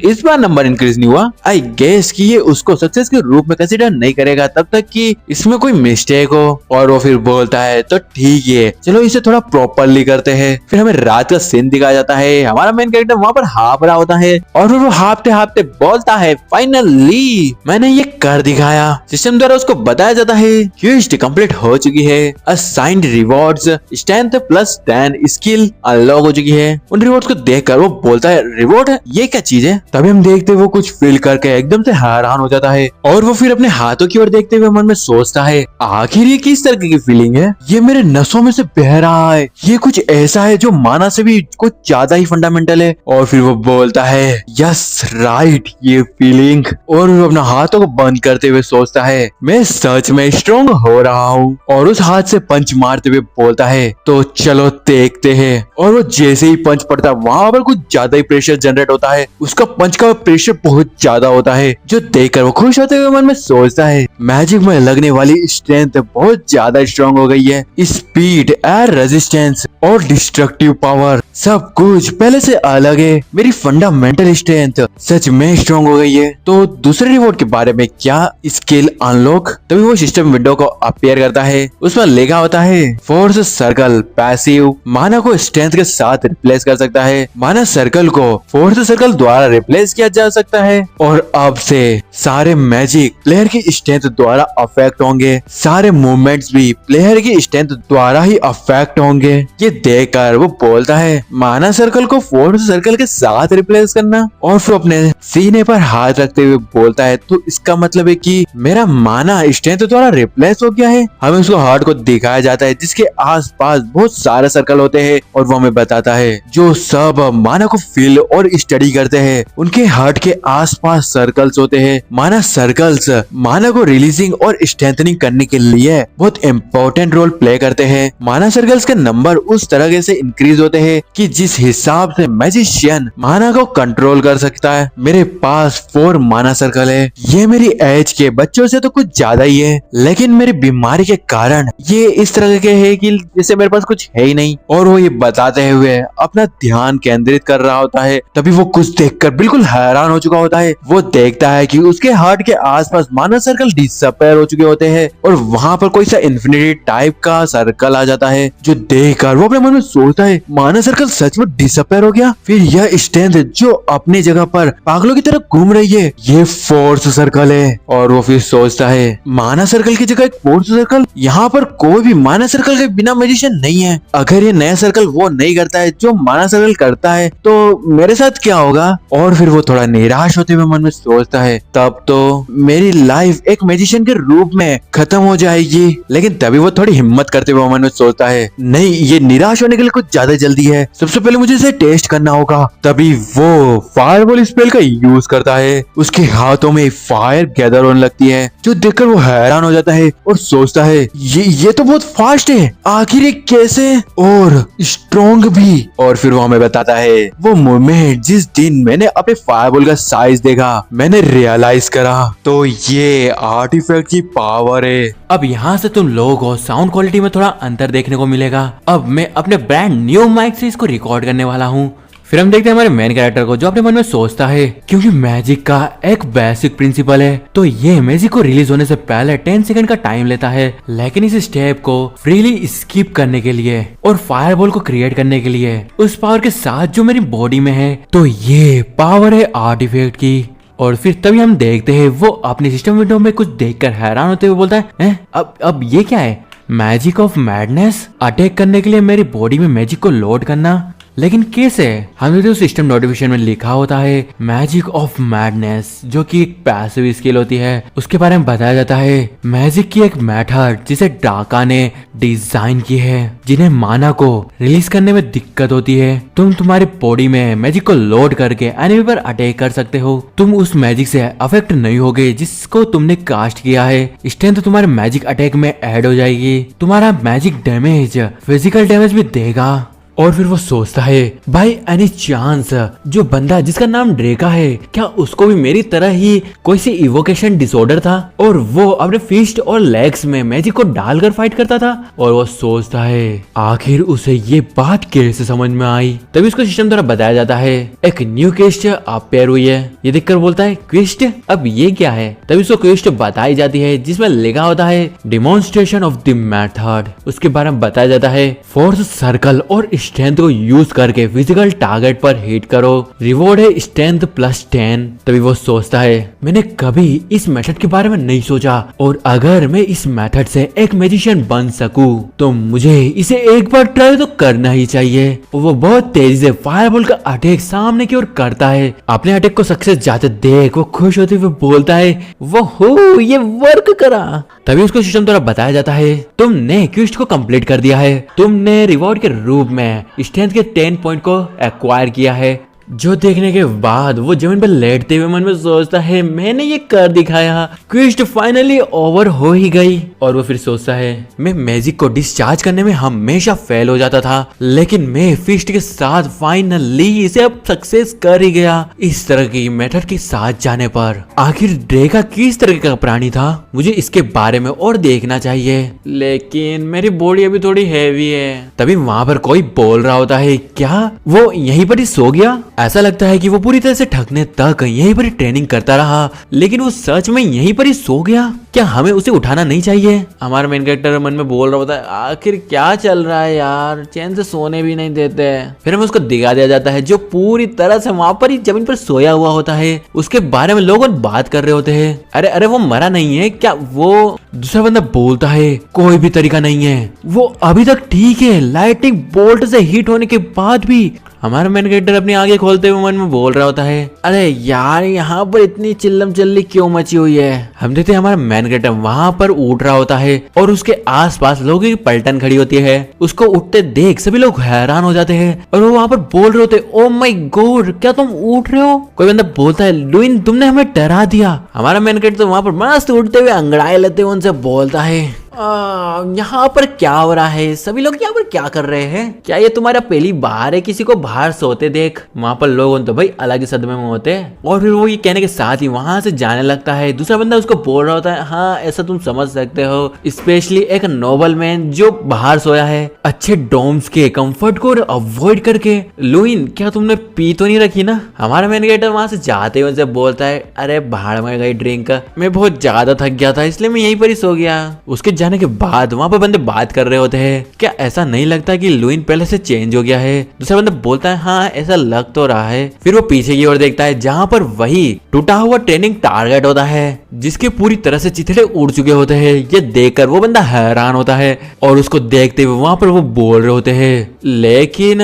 [SPEAKER 2] इस बार नंबर इंक्रीज नहीं हुआ, आई गेस कि ये उसको सक्सेस के रूप में कंसीडर नहीं करेगा तब तक कि इसमें कोई मिस्टेक हो। और वो फिर बोलता है तो ठीक है चलो इसे थोड़ा प्रॉपरली करते हैं। फिर हमें रात का सीन दिखाया जाता है, हमारा मेन कैरेक्टर वहाँ पर हाँफ रहा होता है और फिर वो हाँफते हाँफते बोलता है फाइनली मैंने ये कर दिखाया। सिस्टम द्वारा उसको बताया जाता है क्वेस्ट कंप्लीट हो चुकी है, assigned rewards strength +10 skill unlock हो चुकी है। उन रिवॉर्ड्स को देखकर वो बोलता है रिवॉर्ड ये क्या चीज है? तभी हम देखते वो कुछ फील करके एकदम से हैरान हो जाता है और वो फिर अपने हाथों की ओर देखते हुए मन में सोचता है आखिर ये किस तरह की फीलिंग है, ये मेरे नसों में से बह रहा है, ये कुछ ऐसा है जो माना से भी कुछ ज्यादा ही फंडामेंटल है। और फिर वो बोलता है यस राइट ये फीलिंग, और वो अपना हाथों को बंद करते हुए सोचता है मैं सच में स्ट्रॉन्ग हो रहा हूँ। और उस हाथ से पंच मारते हुए बोलता है तो चलो देखते हैं। और वो जैसे ही पंच पड़ता है वहां पर कुछ ज्यादा ही प्रेशर जनरेट होता है, उसका पंच का प्रेशर बहुत ज्यादा होता है, जो देखकर वो खुश होते हुए मन में सोचता है मैजिक में लगने वाली स्ट्रेंथ बहुत ज्यादा स्ट्रॉन्ग हो गई है, स्पीड, एयर रेजिस्टेंस और डिस्ट्रक्टिव पावर सब कुछ पहले से अलग है, मेरी फंडामेंटल स्ट्रेंथ सच में स्ट्रॉन्ग हो गई है। तो दूसरे रिवॉर्ड के बारे में क्या? Skill unlock. तभी वो सिस्टम विंडो को अपीयर करता है, उसमें लिखा होता है फोर्स सर्कल पैसिव, माना को स्ट्रेंथ के साथ रिप्लेस कर सकता है, माना सर्कल को फोर्स सर्कल द्वारा रिप्लेस किया जा सकता है और अब से सारे मैजिक प्लेयर की स्ट्रेंथ द्वारा अफेक्ट होंगे, सारे मूवमेंट्स भी प्लेयर की स्ट्रेंथ द्वारा ही अफेक्ट होंगे। ये देखकर वो बोलता है माना सर्कल को फोर्स सर्कल के साथ रिप्लेस करना, और फिर अपने सीने पर हाथ रखते हुए बोलता है तो इसका मतलब है कि मेरा माना स्ट्रेंथ द्वारा रिप्लेस हो गया है। हमें उसको हार्ट को दिखाया जाता है जिसके आसपास बहुत सारे सर्कल होते हैं और वो हमें बताता है जो सब माना को फील और स्टडी करते हैं उनके हार्ट के आसपास सर्कल्स होते हैं। माना सर्कल्स माना को रिलीजिंग और स्ट्रेंथनिंग करने के लिए बहुत इंपॉर्टेंट रोल प्ले करते हैं। माना सर्कल्स के नंबर उस तरह से इंक्रीज होते हैं कि जिस हिसाब से मैजिशियन माना को कंट्रोल कर सकता है। मेरे पास 4 माना सर्कल है, ये मेरी एज के बच्चों से तो कुछ ज्यादा ही है, लेकिन मेरी बीमारी के कारण ये इस तरह के है कि जैसे मेरे पास कुछ है ही नहीं। और वो ये बताते हुए अपना अपना ध्यान केंद्रित कर रहा होता है, तभी वो कुछ देखकर बिल्कुल हैरान हो चुका होता है। वो देखता है कि उसके हार्ट के आसपास माना सर्कल डिसअपेयर हो चुके होते हैं और वहाँ पर कोई सा इन्फिनिटी टाइप का सर्कल आ जाता है, जो देखकर वो अपने मन में सोचता है माना सर्कल सच में डिसअपेयर हो गया। फिर यह स्ट्रेंथ जो अपनी जगह पर पागलों की तरह घूम रही है, ये फोर्स सर्कल है। और वो फिर सोचता है माना सर्कल की जगह एक फोर्स सर्कल, यहाँ पर कोई भी माना सर्कल के बिना मैजिशियन नहीं है। अगर ये नया सर्कल वो नहीं करता है जो माना सर्कल करता है, तो मेरे साथ क्या होगा। और फिर वो थोड़ा निराश होते हुए मन में सोचता है तब तो मेरी लाइफ एक मैजिशियन के रूप में खत्म हो जाएगी। लेकिन तभी वो थोड़ी हिम्मत करते हुए मन में सोचता है नहीं, ये निराश होने के लिए कुछ ज्यादा जल्दी है, सबसे पहले मुझे इसे टेस्ट करना होगा। तभी वो फायरबॉल स्पेल का यूज करता है। उसके हाथों में फायर गैदर होने लगती है, जो देखकर वो हैरान हो जाता है और सोचता है ये तो बहुत फास्ट है, आखिर ये कैसे और स्ट्रॉन्ग भी। और फिर वो हमें बताता है वो मोमेंट जिस दिन मैंने अपने फायरबॉल का साइज देखा, मैंने रियलाइज करा तो ये आर्टिफैक्ट की पावर है।
[SPEAKER 1] अब यहाँ से तुम लोगों को साउंड क्वालिटी में थोड़ा अंतर देखने को मिलेगा। अब मैं अपने ब्रांड न्यू माइक से इसको रिकॉर्ड करने वाला हूँ। फिर हम देखते हैं हमारे मेन कैरेक्टर को, जो अपने मन में सोचता है क्योंकि मैजिक का एक बेसिक प्रिंसिपल है, तो ये मैजिक को रिलीज होने से पहले 10 सेकंड का टाइम लेता है। लेकिन इस स्टेप को फ्रीली स्किप करने के लिए और फायरबॉल को क्रिएट करने के लिए उस पावर के साथ जो मेरी बॉडी में है, तो ये पावर है आर्टिफैक्ट की। और फिर तभी हम देखते हैं वो अपने सिस्टम विंडो में कुछ देखकर हैरान होते हुए बोलता है अब ये क्या है, मैजिक ऑफ मैडनेस, अटैक करने के लिए मेरी बॉडी में मैजिक को लोड करना। लेकिन कैसे? हमें तो सिस्टम नोटिफिकेशन में लिखा होता है मैजिक ऑफ मैडनेस, जो कि एक पैसिव स्किल होती है। उसके बारे में बताया जाता है मैजिक की एक मेथड जिसे डाका ने डिजाइन की है, जिन्हें माना को रिलीज करने में दिक्कत होती है। तुम तुम्हारी बॉडी में मैजिक को लोड करके एनिमी पर अटैक कर सकते हो। तुम उस मैजिक से अफेक्ट नहीं होगे जिसको तुमने कास्ट किया है। स्ट्रेंथ तुम्हारे मैजिक अटैक में ऐड हो जाएगी। तुम्हारा मैजिक डैमेज फिजिकल डैमेज भी देगा। और फिर वो सोचता है भाई एनी चांस जो बंदा जिसका नाम ड्रेका है, क्या उसको भी मेरी तरह ही कोई सी इवोकेशन डिसऑर्डर था और वो अपने फिस्ट और लेग्स में मैजिक को डालकर फाइट करता था। और वो सोचता है आखिर उसे ये बात कैसे समझ में आई। तभी उसको सिस्टम द्वारा बताया जाता है एक न्यू क्वेस्ट अपेयर हुई है। ये देखकर बोलता है क्वेस्ट, अब ये क्या है। तभी उसको क्वेस्ट बताई जाती है जिसमें लिखा होता है डिमॉन्स्ट्रेशन ऑफ द मेथड। उसके बारे में बताया जाता है फोर्स सर्कल और स्ट्रेंथ को यूज करके फिजिकल टारगेट पर हिट करो, रिवॉर्ड है स्ट्रेंथ +10। तभी वो सोचता है मैंने कभी इस मेथड के बारे में नहीं सोचा, और अगर मैं इस मेथड से एक मैजिशियन बन सकूं तो मुझे इसे एक बार ट्राई तो करना ही चाहिए। वो बहुत तेजी से फायरबॉल का अटैक सामने की ओर करता है। अपने अटैक को सक्सेस जाते देख वो खुश होते हुए बोलता है वो हो ये वर्क करा। तभी उसको सिस्टम द्वारा बताया जाता है तुमने क्वेस्ट को कंप्लीट कर दिया है, तुमने रिवॉर्ड के रूप में स्ट्रेंथ के 10 पॉइंट को एक्वायर किया है। जो देखने के बाद वो जमीन पर लेटते हुए मन में सोचता है मैंने ये कर दिखाया, क्वेस्ट फाइनली ओवर हो ही गई। और वो फिर सोचता है मैं मैजिक को डिस्चार्ज करने में हमेशा फेल हो जाता था, लेकिन मैं फिस्ट के साथ फाइनली इसे अब सक्सेस कर ही गया। इस तरह की मेथड के साथ जाने पर आखिर ड्रेका किस तरह का प्राणी था, मुझे इसके बारे में और देखना चाहिए, लेकिन मेरी बॉडी अभी थोड़ी हैवी है। तभी वहाँ पर कोई बोल रहा होता है क्या वो यहीं पर ही सो गया। ऐसा लगता है कि वो पूरी तरह से थकने तक यहीं पर ही ट्रेनिंग करता रहा, लेकिन वो सच में यहीं पर ही सो गया। क्या हमें उसे उठाना नहीं चाहिए? हमारा मेन कैरेक्टर मन में बोल रहा होता है आखिर क्या चल रहा है यार, चैन से सोने भी नहीं देते। फिर हमें उसको दिखा दिया जाता है जो पूरी तरह से वहां पर ही जमीन पर सोया हुआ होता है। उसके बारे में लोग बात कर रहे होते हैं, अरे अरे वो मरा नहीं है क्या। वो दूसरा बंदा बोलता है कोई भी तरीका नहीं है, वो अभी तक ठीक है। लाइटिंग बोल्ट से हिट होने के बाद भी हमारा मेन कैरेक्टर अपनी आंखें खोलते हुए मन में बोल रहा होता है अरे यार यहाँ पर इतनी चिल्लम चिल्ली क्यों मची हुई है। हम देखते हैं हमारा मेन कैरेक्टर वहां पर उठ रहा होता है और उसके आसपास लोगों की पलटन खड़ी होती है। उसको उठते देख सभी लोग हैरान हो जाते हैं और वो वहां पर बोल रहे होते ओ माय गॉड क्या तुम उठ रहे हो। कोई बंदा बोलता है लुइन तुमने हमें डरा दिया। हमारा मेन कैरेक्टर वहां पर मस्त उठते हुए अंगड़ाई लेते हुए उनसे बोलता है यहाँ पर क्या हो रहा है? सभी लोग यहाँ पर क्या कर रहे हैं? क्या ये तुम्हारा पहली बार है किसी को बाहर सोते देख? वहाँ पर लोग तो भाई अलग ही सदमे में होते हैं। और फिर वो ये कहने के साथ ही वहां से जाने लगता है। दूसरा बंदा उसको बोल रहा होता है, हाँ ऐसा तुम समझ सकते हो, स्पेशली एक नोबल मैन जो बाहर सोया है अच्छे डोम्स के कंफर्ट को अवॉइड करके। लुइन, क्या तुमने पी तो नहीं रखी ना? हमारा मैन कैरेक्टर वहां से जाते हुए उनसे बोलता है, अरे बाहर में गई ड्रिंक, मैं बहुत ज्यादा थक गया था इसलिए मैं यहीं पर ही सो गया। उसके जाने के बाद वहां पर बंदे बात कर रहे होते हैं, क्या ऐसा नहीं लगता कि लुइन पहले से चेंज हो गया है? दूसरा बंदा बोलता है, हाँ ऐसा लग तो रहा है। फिर वो पीछे की ओर देखता है जहाँ पर वही टूटा हुआ ट्रेनिंग टारगेट होता है जिसके पूरी तरह से चिथड़े उड़ चुके होते हैं। ये देखकर वो बंदा हैरान होता है और उसको देखते हुए वहां पर वो बोल रहे होते हैं, लेकिन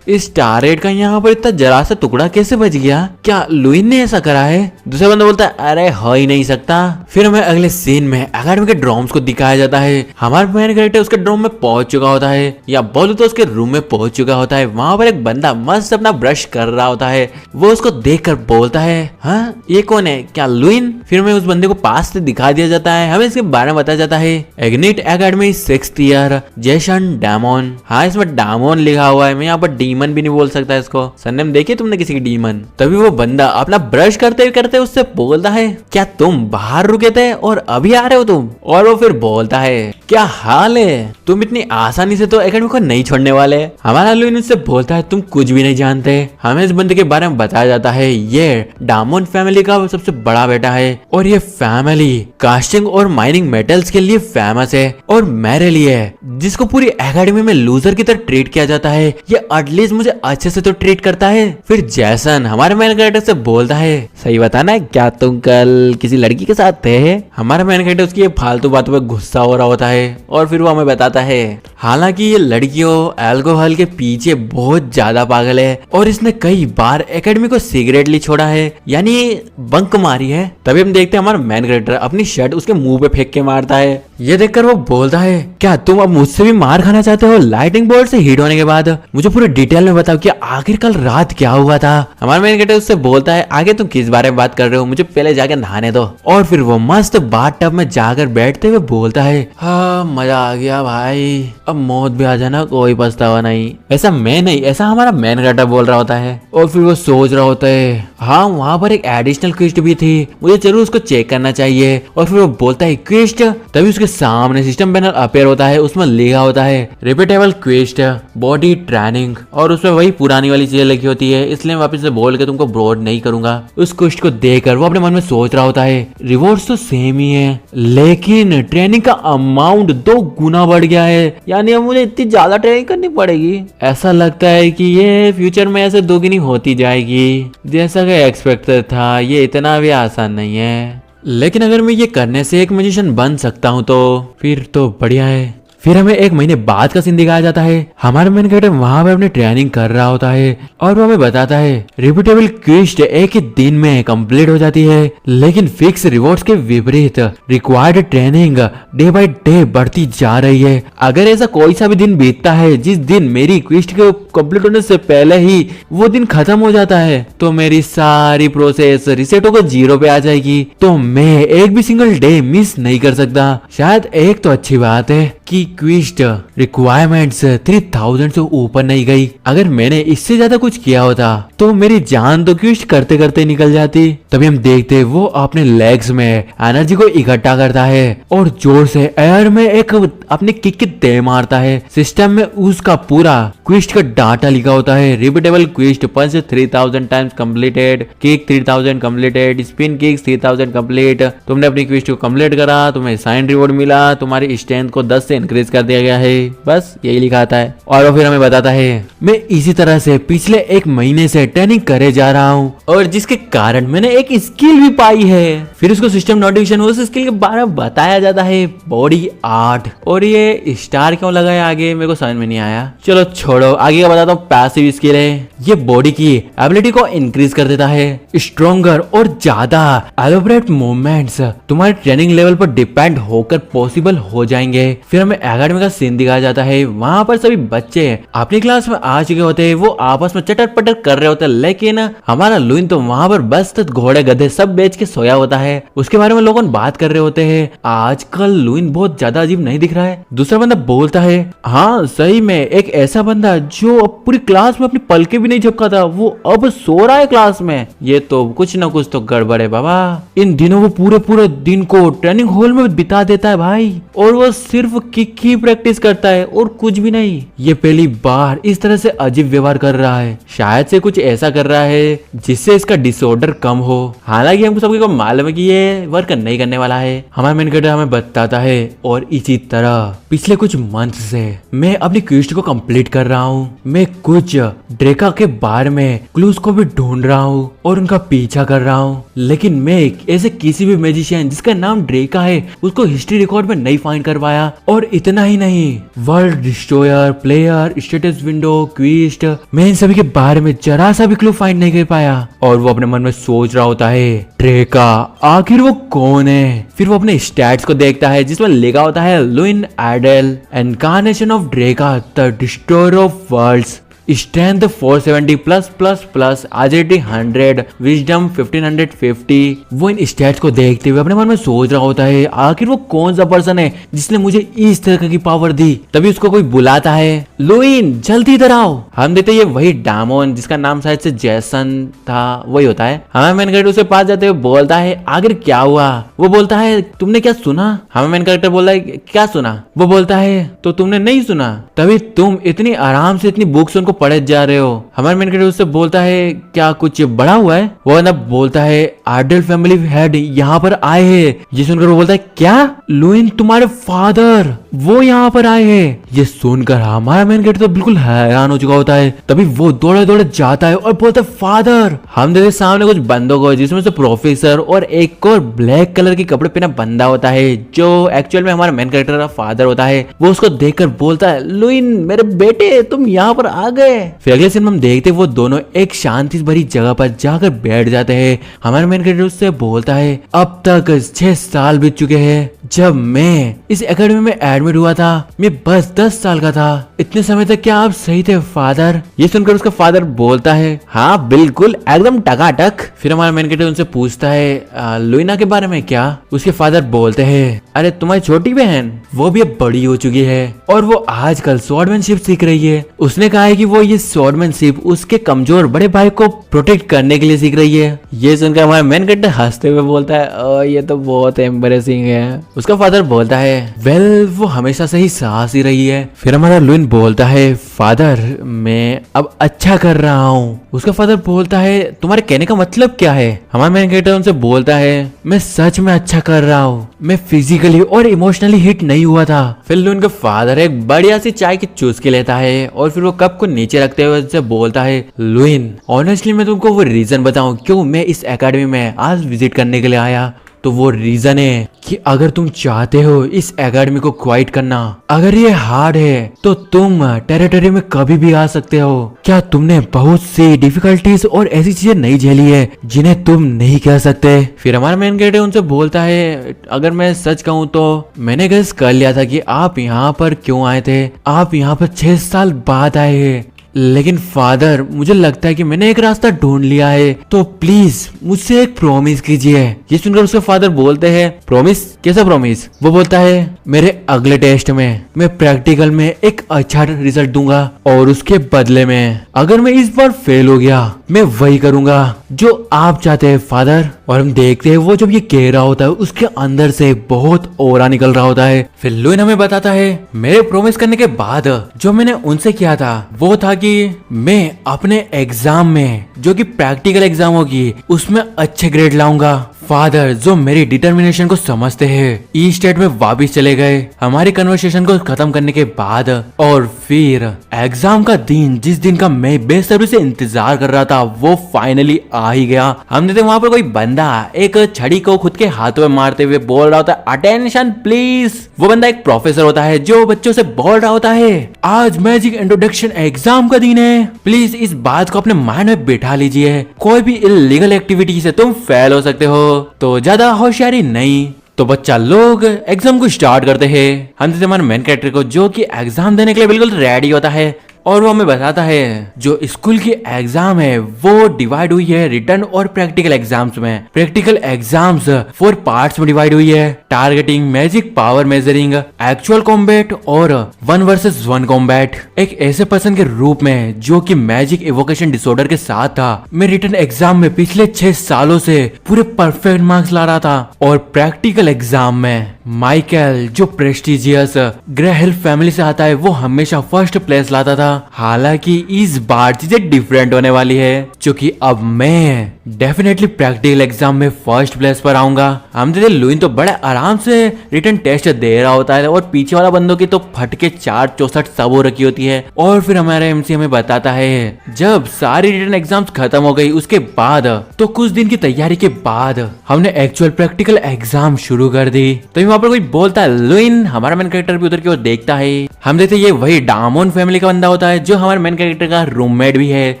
[SPEAKER 1] इस टारगेट का यहाँ पर इतना जरा सा टुकड़ा कैसे बच गया? क्या लुइन ने ऐसा करा है? दूसरा बंदा बोलता है, अरे हो ही नहीं सकता। फिर हमें अगले सीन में एकेडमी के ड्रोम्स को दिखाया जाता है। हमारा मैन कैरेक्टर उसके ड्रोम में पहुंच चुका होता है, या बोलूं तो उसके रूम में पहुंच चुका होता है। वहां पर एक बंदा मस्त अपना ब्रश कर रहा होता है। वो उसको देखकर बोलता है, हाँ ये कौन है? क्या लुइन? फिर हमें उस बंदे को पास से दिखा दिया जाता है। हमें इसके बारे में बताया जाता है, एग्निट एकेडमी 6th ईयर जेसन डामोन। हाँ इसमें डामोन लिखा हुआ है, मैं यहाँ पर डीमन भी नहीं बोल सकता इसको। सरनेम देखिए तुमने किसी की डीमन? तभी वो बंदा अपना ब्रश करते करते उससे बोलता है, क्या तुम बाहर रुके थे और अभी आ रहे हो तुम? और वो फिर बोलता है, क्या हाल है? तुम इतनी आसानी से तो एकेडमी को नहीं छोड़ने वाले। हमारा लुइन उससे बोलता है, तुम कुछ भी नहीं जानते। हमें इस बंदे के बारे में बताया जाता है, ये डामोन फैमिली का सबसे बड़ा बेटा है और ये फैमिली कास्टिंग और माइनिंग मेटल्स के लिए फेमस है। और मेरे लिए जिसको पूरी एकेडमी में लूजर की तरह ट्रीट किया जाता है, ये एटलीस्ट मुझे अच्छे से तो ट्रीट करता है। फिर जैसन हमारे मैन कैरेक्टर से बोलता है, सही बताना क्या तुम कल किसी लड़की के साथ थे? हमारा मैन कैरेक्टर उसकी फालतू बातों पे गुस्सा हो रहा होता है और फिर वो हमें बताता है, हालांकि ये लड़कियों अल्कोहल के पीछे बहुत ज्यादा पागल है और इसने कई बार एकेडमी को सिगरेटली छोड़ा है, यानी बंक मारी है। तभी हम देखते हैं हमारा मैन कैरेक्टर अपनी शर्ट उसके मुंह पे फेंक के मारता है। ये देखकर वो बोलता है, क्या तुम अब मुझसे भी मार खाना चाहते हो? लाइटिंग बोर्ड से हिट होने के बाद मुझे पूरे डिटेल में बताओ कि आखिर कल रात क्या हुआ था। हमारा मैन कैरेक्टर उससे बोलता है, आगे तुम किस बारे में बात कर रहे हो, मुझे पहले जाके नहाने दो। और फिर वो मस्त बाथटब में जाकर बैठते हुए बोलता है, हाँ मजा आ गया भाई, अब मौत भी आ जाना कोई पछतावा नहीं। ऐसा मैं नहीं, ऐसा हमारा मैन कैरेक्टर बोल रहा होता है। और फिर वो सोच रहा होता है, हाँ वहां पर एक एडिशनल क्विस्ट भी थी, मुझे जरूर उसको चेक करना चाहिए। और फिर वो बोलता है क्विस्ट, तभी उसके सामने सिस्टम पैनल अपेयर होता है, उसमें लिखा होता है रिपीटेबल क्विस्ट बॉडी ट्रेनिंग, और उसमें वही पुरानी वाली चीजें लिखी होती है, इसलिए मैं वापस से बोल के तुमको ब्रॉड नहीं करूंगा। उस क्विस्ट को देखकर वो अपने मन में सोच रहा होता है, रिवॉर्ड्स तो सेम ही है लेकिन ट्रेनिंग का अमाउंट 2 गुना बढ़ गया है, यानी अब मुझे इतनी ज्यादा ट्रेनिंग करनी पड़ेगी। ऐसा लगता है कि ये फ्यूचर में ऐसे दोगुनी होती जाएगी, जैसा कि एक्सपेक्टेड था। ये इतना भी आसान नहीं है, लेकिन अगर मैं ये करने से एक म्यूजिशियन बन सकता हूँ तो फिर तो बढ़िया है। फिर हमें 1 महीने बाद का सीन दिखाया जाता है। हमारा मैन कैरेक्टर वहां पर अपनी ट्रेनिंग कर रहा होता है और वो हमें बताता है, रिपीटेबल क्विस्ट एक ही दिन में कंप्लीट हो जाती है, लेकिन फिक्स रिवॉर्ड्स के विपरीत required training day by day बढ़ती जा रही है। अगर ऐसा कोई सा भी दिन बीतता है जिस दिन मेरी क्विस्ट के कंप्लीट होने से पहले ही वो दिन खत्म हो जाता है, तो मेरी सारी प्रोसेस रिसेट होकर 0 पे आ जाएगी, तो मैं एक भी सिंगल डे मिस नहीं कर सकता। शायद एक तो अच्छी बात है कि क्विस्ट रिक्वायरमेंट्स 3000 से ऊपर नहीं गई। अगर मैंने इससे ज्यादा कुछ किया होता तो मेरी जान तो क्विस्ट करते करते निकल जाती। तभी हम देखते वो अपने लेग्स में एनर्जी को इकट्ठा करता है और जोर से एयर में एक अपने किक के दे मारता है। सिस्टम में उसका पूरा क्विस्ट का डाटा लिखा होता है, रिपीटेबल क्विस्ट पंच 3000 times completed, kick 3000 completed, spin kick 3000 complete. तुमने अपनी क्विस्ट को कंप्लीट करा, तुम्हें साइन रिवॉर्ड मिला, तुम्हारी स्ट्रेंथ को 10 से इंक्रीज कर दिया गया है। बस यही लिखा आता है और वो फिर हमें बताता है, मैं इसी तरह से पिछले 1 महीने से ट्रेनिंग करे जा रहा हूँ और जिसके कारण मैंने एक स्किल भी पाई है। फिर उसको सिस्टम नोटिफिकेशन उस स्किल के बारे में बताया जाता है, बॉडी आर्ट। और ये स्टार क्यों लगा है आगे मेरे को समझ में नहीं आया, चलो छोड़ो, आगे का बताता हूँ। पैसिव स्किल है, ये बॉडी की एबिलिटी को इंक्रीज कर देता है। स्ट्रॉन्गर और ज्यादा एलोबरेट मूवमेंट्स तुम्हारे ट्रेनिंग लेवल पर डिपेंड होकर पॉसिबल हो जाएंगे। फिर हमें एकेडमी का सीन दिखाया जाता है। वहाँ पर सभी बच्चे अपनी क्लास में आ चुके होते हैं, वो आपस में चटर पटर कर रहे होते हैं, लेकिन हमारा लुइन तो वहाँ पर बस घोड़े गधे सब बेच के सोया होता है। उसके बारे में लोगों बात कर रहे होते हैं, आजकल लुइन बहुत ज्यादा अजीब नहीं दिख रहा है। दूसरा बंदा बोलता है, हाँ सही में एक ऐसा बंदा जो अब पूरी क्लास में अपनी पलके भी नहीं झपका था, वो अब सो रहा है क्लास में। ये तो कुछ ना कुछ तो गड़बड़ है बाबा। इन दिनों वो पूरे पूरे दिन को ट्रेनिंग हॉल में बिता देता है भाई, और वो सिर्फ किक ही प्रैक्टिस करता है और कुछ भी नहीं। ये पहली बार इस तरह से अजीब व्यवहार कर रहा है, शायद से कुछ ऐसा कर रहा है जिससे इसका डिसऑर्डर कम हो। हालांकि हमको सबको मालूम है कि ये वर्क नहीं करने वाला है। हमारा मेन कैरेक्टर हमें बताता है, और इसी तरह पिछले कुछ मंथ से मैं अपनी क्वेस्ट को कंप्लीट कर रहा हूँ। मैं कुछ ड्रेका के बारे में क्लूज को भी ढूंढ रहा हूँ और उनका पीछा कर रहा हूँ, लेकिन मैं ऐसे किसी भी मैजिशियन जिसका नाम ड्रेका है उसको हिस्ट्री रिकॉर्ड में नहीं फाइंड कर पाया। और इतना ही नहीं, world destroyer, player, status window, quest, मैं इन सभी के बारे में जरा सा भी क्लू फाइंड नहीं कर पाया। और वो अपने मन में सोच रहा होता है, ड्रेका आखिर वो कौन है। फिर वो अपने स्टैट्स को देखता है जिसमें लिखा होता है Luin Adel, incarnation of Dreka, the destroyer of worlds, strength 470 plus plus plus, agility 100, wisdom 1550। वो इन स्टैट्स को देखते हुए अपने मन में सोच रहा होता है, आखिर वो कौन सा पर्सन है जिसने मुझे इस तरह की पावर दी। तभी उसको कोई बुलाता है, लुइन जल्दी इधर आओ। हम देखते ये वही डामोन जिसका नाम शायद से जैसन था, वही होता है। हमें मेन कैरेक्टर उसके पास जाते हुए बोलता है, आखिर क्या हुआ। वो बोलता है, तुमने क्या सुना। हमें मेन कैरेक्टर बोलता है, क्या सुना। वो बोलता है, तो तुमने नहीं सुना, तभी तुम इतनी आराम से इतनी बुक्स उनको पढ़े जा रहे हो। हमारे मेन कैरेक्टर उससे बोलता है, क्या कुछ बड़ा हुआ है। वो बंदा बोलता है, आर्डेल फैमिली हेड यहाँ पर आए हैं। ये सुनकर वो बोलता है, क्या लुइन तुम्हारे फादर वो यहाँ पर आए हैं। ये सुनकर हमारा मेन कैरेक्टर तो बिल्कुल हैरान हो चुका होता है। तभी वो दौड़े दौड़े जाता है और बोलता है, फादर। हम देखते सामने कुछ बंदों को, जिसमें से प्रोफेसर और एक और ब्लैक कलर के कपड़े पहना बंदा होता है, जो एक्चुअल में हमारा मेन कैरेक्टर का फादर होता है। वो उसको देखकर बोलता है, लुइन मेरे बेटे तुम यहाँ पर आ गए। फिर अगले सीन में हम देखते वो दोनों एक शांति भरी जगह पर जाकर बैठ जाते हैं। हमारे मेन कैरेक्टर उससे बोलता है, अब तक 6 साल बीत चुके हैं जब मैं इस एकेडमी में एडमिट हुआ था। मैं बस 10 साल का था। इतने समय तक क्या आप सही थे फादर। ये सुनकर उसका फादर बोलता है, हाँ बिल्कुल एकदम टकाटक। फिर हमारा मेन कैरेक्टर उनसे पूछता है, लुइना के बारे में क्या। उसके फादर बोलते हैं, अरे तुम्हारी छोटी बहन वो भी अब बड़ी हो चुकी है और वो आजकल स्वॉर्डमैनशिप सीख रही है। उसने कहा है कि वो ये स्वॉर्डमैनशिप उसके कमजोर बड़े भाई को प्रोटेक्ट करने के लिए सीख रही है। ये सुनकर हमारा मेन कैरेक्टर हंसते हुए बोलता है, ये तो बहुत एम्बैरेसिंग है। उसका फादर बोलता है, वेल वो हमेशा से ही साहस ही रही है। फिर हमारा लुइन बोलता है, फादर मैं अब अच्छा कर रहा हूँ। उसका फादर बोलता है, तुम्हारे कहने का मतलब क्या है। हमारा मेन कैरेक्टर उनसे बोलता है, मैं सच में अच्छा कर रहा हूँ, मैं फिजिकली और इमोशनली हिट नहीं हुआ था। फिर लुइन का फादर एक बढ़िया सी चाय की चुस्की लेता है और फिर वो कप को नीचे रखते हुए उससे बोलता है, लुइन ऑनेस्टली मैं तुमको वो रीजन बताऊं क्यों मैं इस एकेडमी में आज विजिट करने के लिए आया, तो वो रीजन है कि अगर तुम चाहते हो इस एकेडमी को क्वाइट करना, अगर ये हार्ड है तो तुम टेरिटरी में कभी भी आ सकते हो। क्या तुमने बहुत सी डिफिकल्टीज और ऐसी चीजें नहीं झेली है जिन्हें तुम नहीं कह सकते। फिर हमारा मेन कैरेक्टर उनसे बोलता है, अगर मैं सच कहूँ तो मैंने गेस कर लिया था कि आप यहाँ पर क्यों आए थे। आप यहाँ पर 6 साल बाद आए हैं, लेकिन फादर मुझे लगता है कि मैंने एक रास्ता ढूंढ लिया है, तो प्लीज मुझसे एक प्रॉमिस कीजिए। ये सुनकर उसके फादर बोलते हैं, प्रॉमिस कैसा प्रॉमिस। वो बोलता है, मेरे अगले टेस्ट में मैं प्रैक्टिकल में एक अच्छा रिजल्ट दूंगा और उसके बदले में अगर मैं इस बार फेल हो गया मैं वही करूंगा जो आप चाहते हैं फादर। और हम देखते हैं वो जब ये कह रहा होता है उसके अंदर से बहुत ओरा निकल रहा होता है। फिर लुइन हमें बताता है, मेरे प्रॉमिस करने के बाद जो मैंने उनसे किया था वो था कि मैं अपने एग्जाम में जो कि प्रैक्टिकल एग्जाम होगी उसमें अच्छे ग्रेड लाऊंगा। फादर जो मेरी डिटर्मिनेशन को समझते हैं ई स्टेट में वापस चले गए हमारी कन्वर्सेशन को खत्म करने के बाद, और फिर एग्जाम का दिन जिस दिन का मैं बेसब्री से इंतजार कर रहा था वो फाइनली आ ही गया। हम देखते वहां पर कोई बंदा एक छड़ी को खुद के हाथों में मारते हुए बोल रहा होता है, अटेंशन प्लीज। वो बंदा एक प्रोफेसर होता है जो बच्चों से बोल रहा होता है, आज मैजिक इंट्रोडक्शन एग्जाम का दिन है, प्लीज इस बात को अपने माइंड में बिठा लीजिए। कोई भी इलीगल एक्टिविटी से तुम फेल हो सकते हो, तो ज्यादा होशियारी नहीं, तो बच्चा लोग एग्जाम को स्टार्ट करते हैं। हम देखते हमारे मेन कैरेक्टर को जो कि एग्जाम देने के लिए बिल्कुल रेडी होता है और वो हमें बताता है जो स्कूल की एग्जाम है वो डिवाइड हुई है रिटन और प्रैक्टिकल एग्जाम्स में। प्रैक्टिकल एग्जाम्स 4 पार्ट्स में डिवाइड हुई है, targeting, magic power measuring, actual combat और 1 वर्सेस 1 कॉम्बैट। एक ऐसे पर्सन के रूप में जो कि मैजिक इवोकेशन डिसऑर्डर के साथ था, मैं रिटन एग्जाम में पिछले 6 सालों से पूरे परफेक्ट मार्क्स ला रहा था और प्रैक्टिकल एग्जाम में माइकल जो प्रेस्टिजियस ग्रेहेल फैमिली से आता है वो हमेशा फर्स्ट प्लेस लाता था। हालांकि इस बार चीजें डिफरेंट होने वाली है क्योंकि अब मैं डेफिनेटली प्रैक्टिकल एग्जाम में फर्स्ट प्लेस पर आऊंगा। हम देखते लुइन तो बड़े आराम से रिटन टेस्ट दे रहा होता है और पीछे वाला बंदों की तो फटके 464 सब हो रखी होती है। और फिर हमारा एमसी हमें बताता है जब सारी रिटन एग्जाम्स खत्म हो गई उसके बाद तो कुछ दिन की तैयारी के बाद हमने एक्चुअल प्रैक्टिकल एग्जाम शुरू कर दी। तो वहाँ पर कोई बोलता है लुइन, हमारा मेन कैरेक्टर भी उधर की ओर देखता है। हम देखते ये वही डामोन फैमिली का बंदा होता है जो हमारे मेन कैरेक्टर का रूममेट भी है।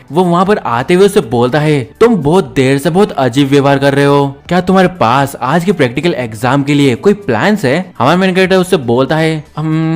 [SPEAKER 1] वो वहाँ पर आते हुए उससे बोलता है तुम बहुत देर से बहुत अजीब व्यवहार कर रहे हो, क्या तुम्हारे पास आज के प्रैक्टिकल एग्जाम के लिए कोई प्लान्स है? हमारा मेन कैरेक्टर उससे बोलता है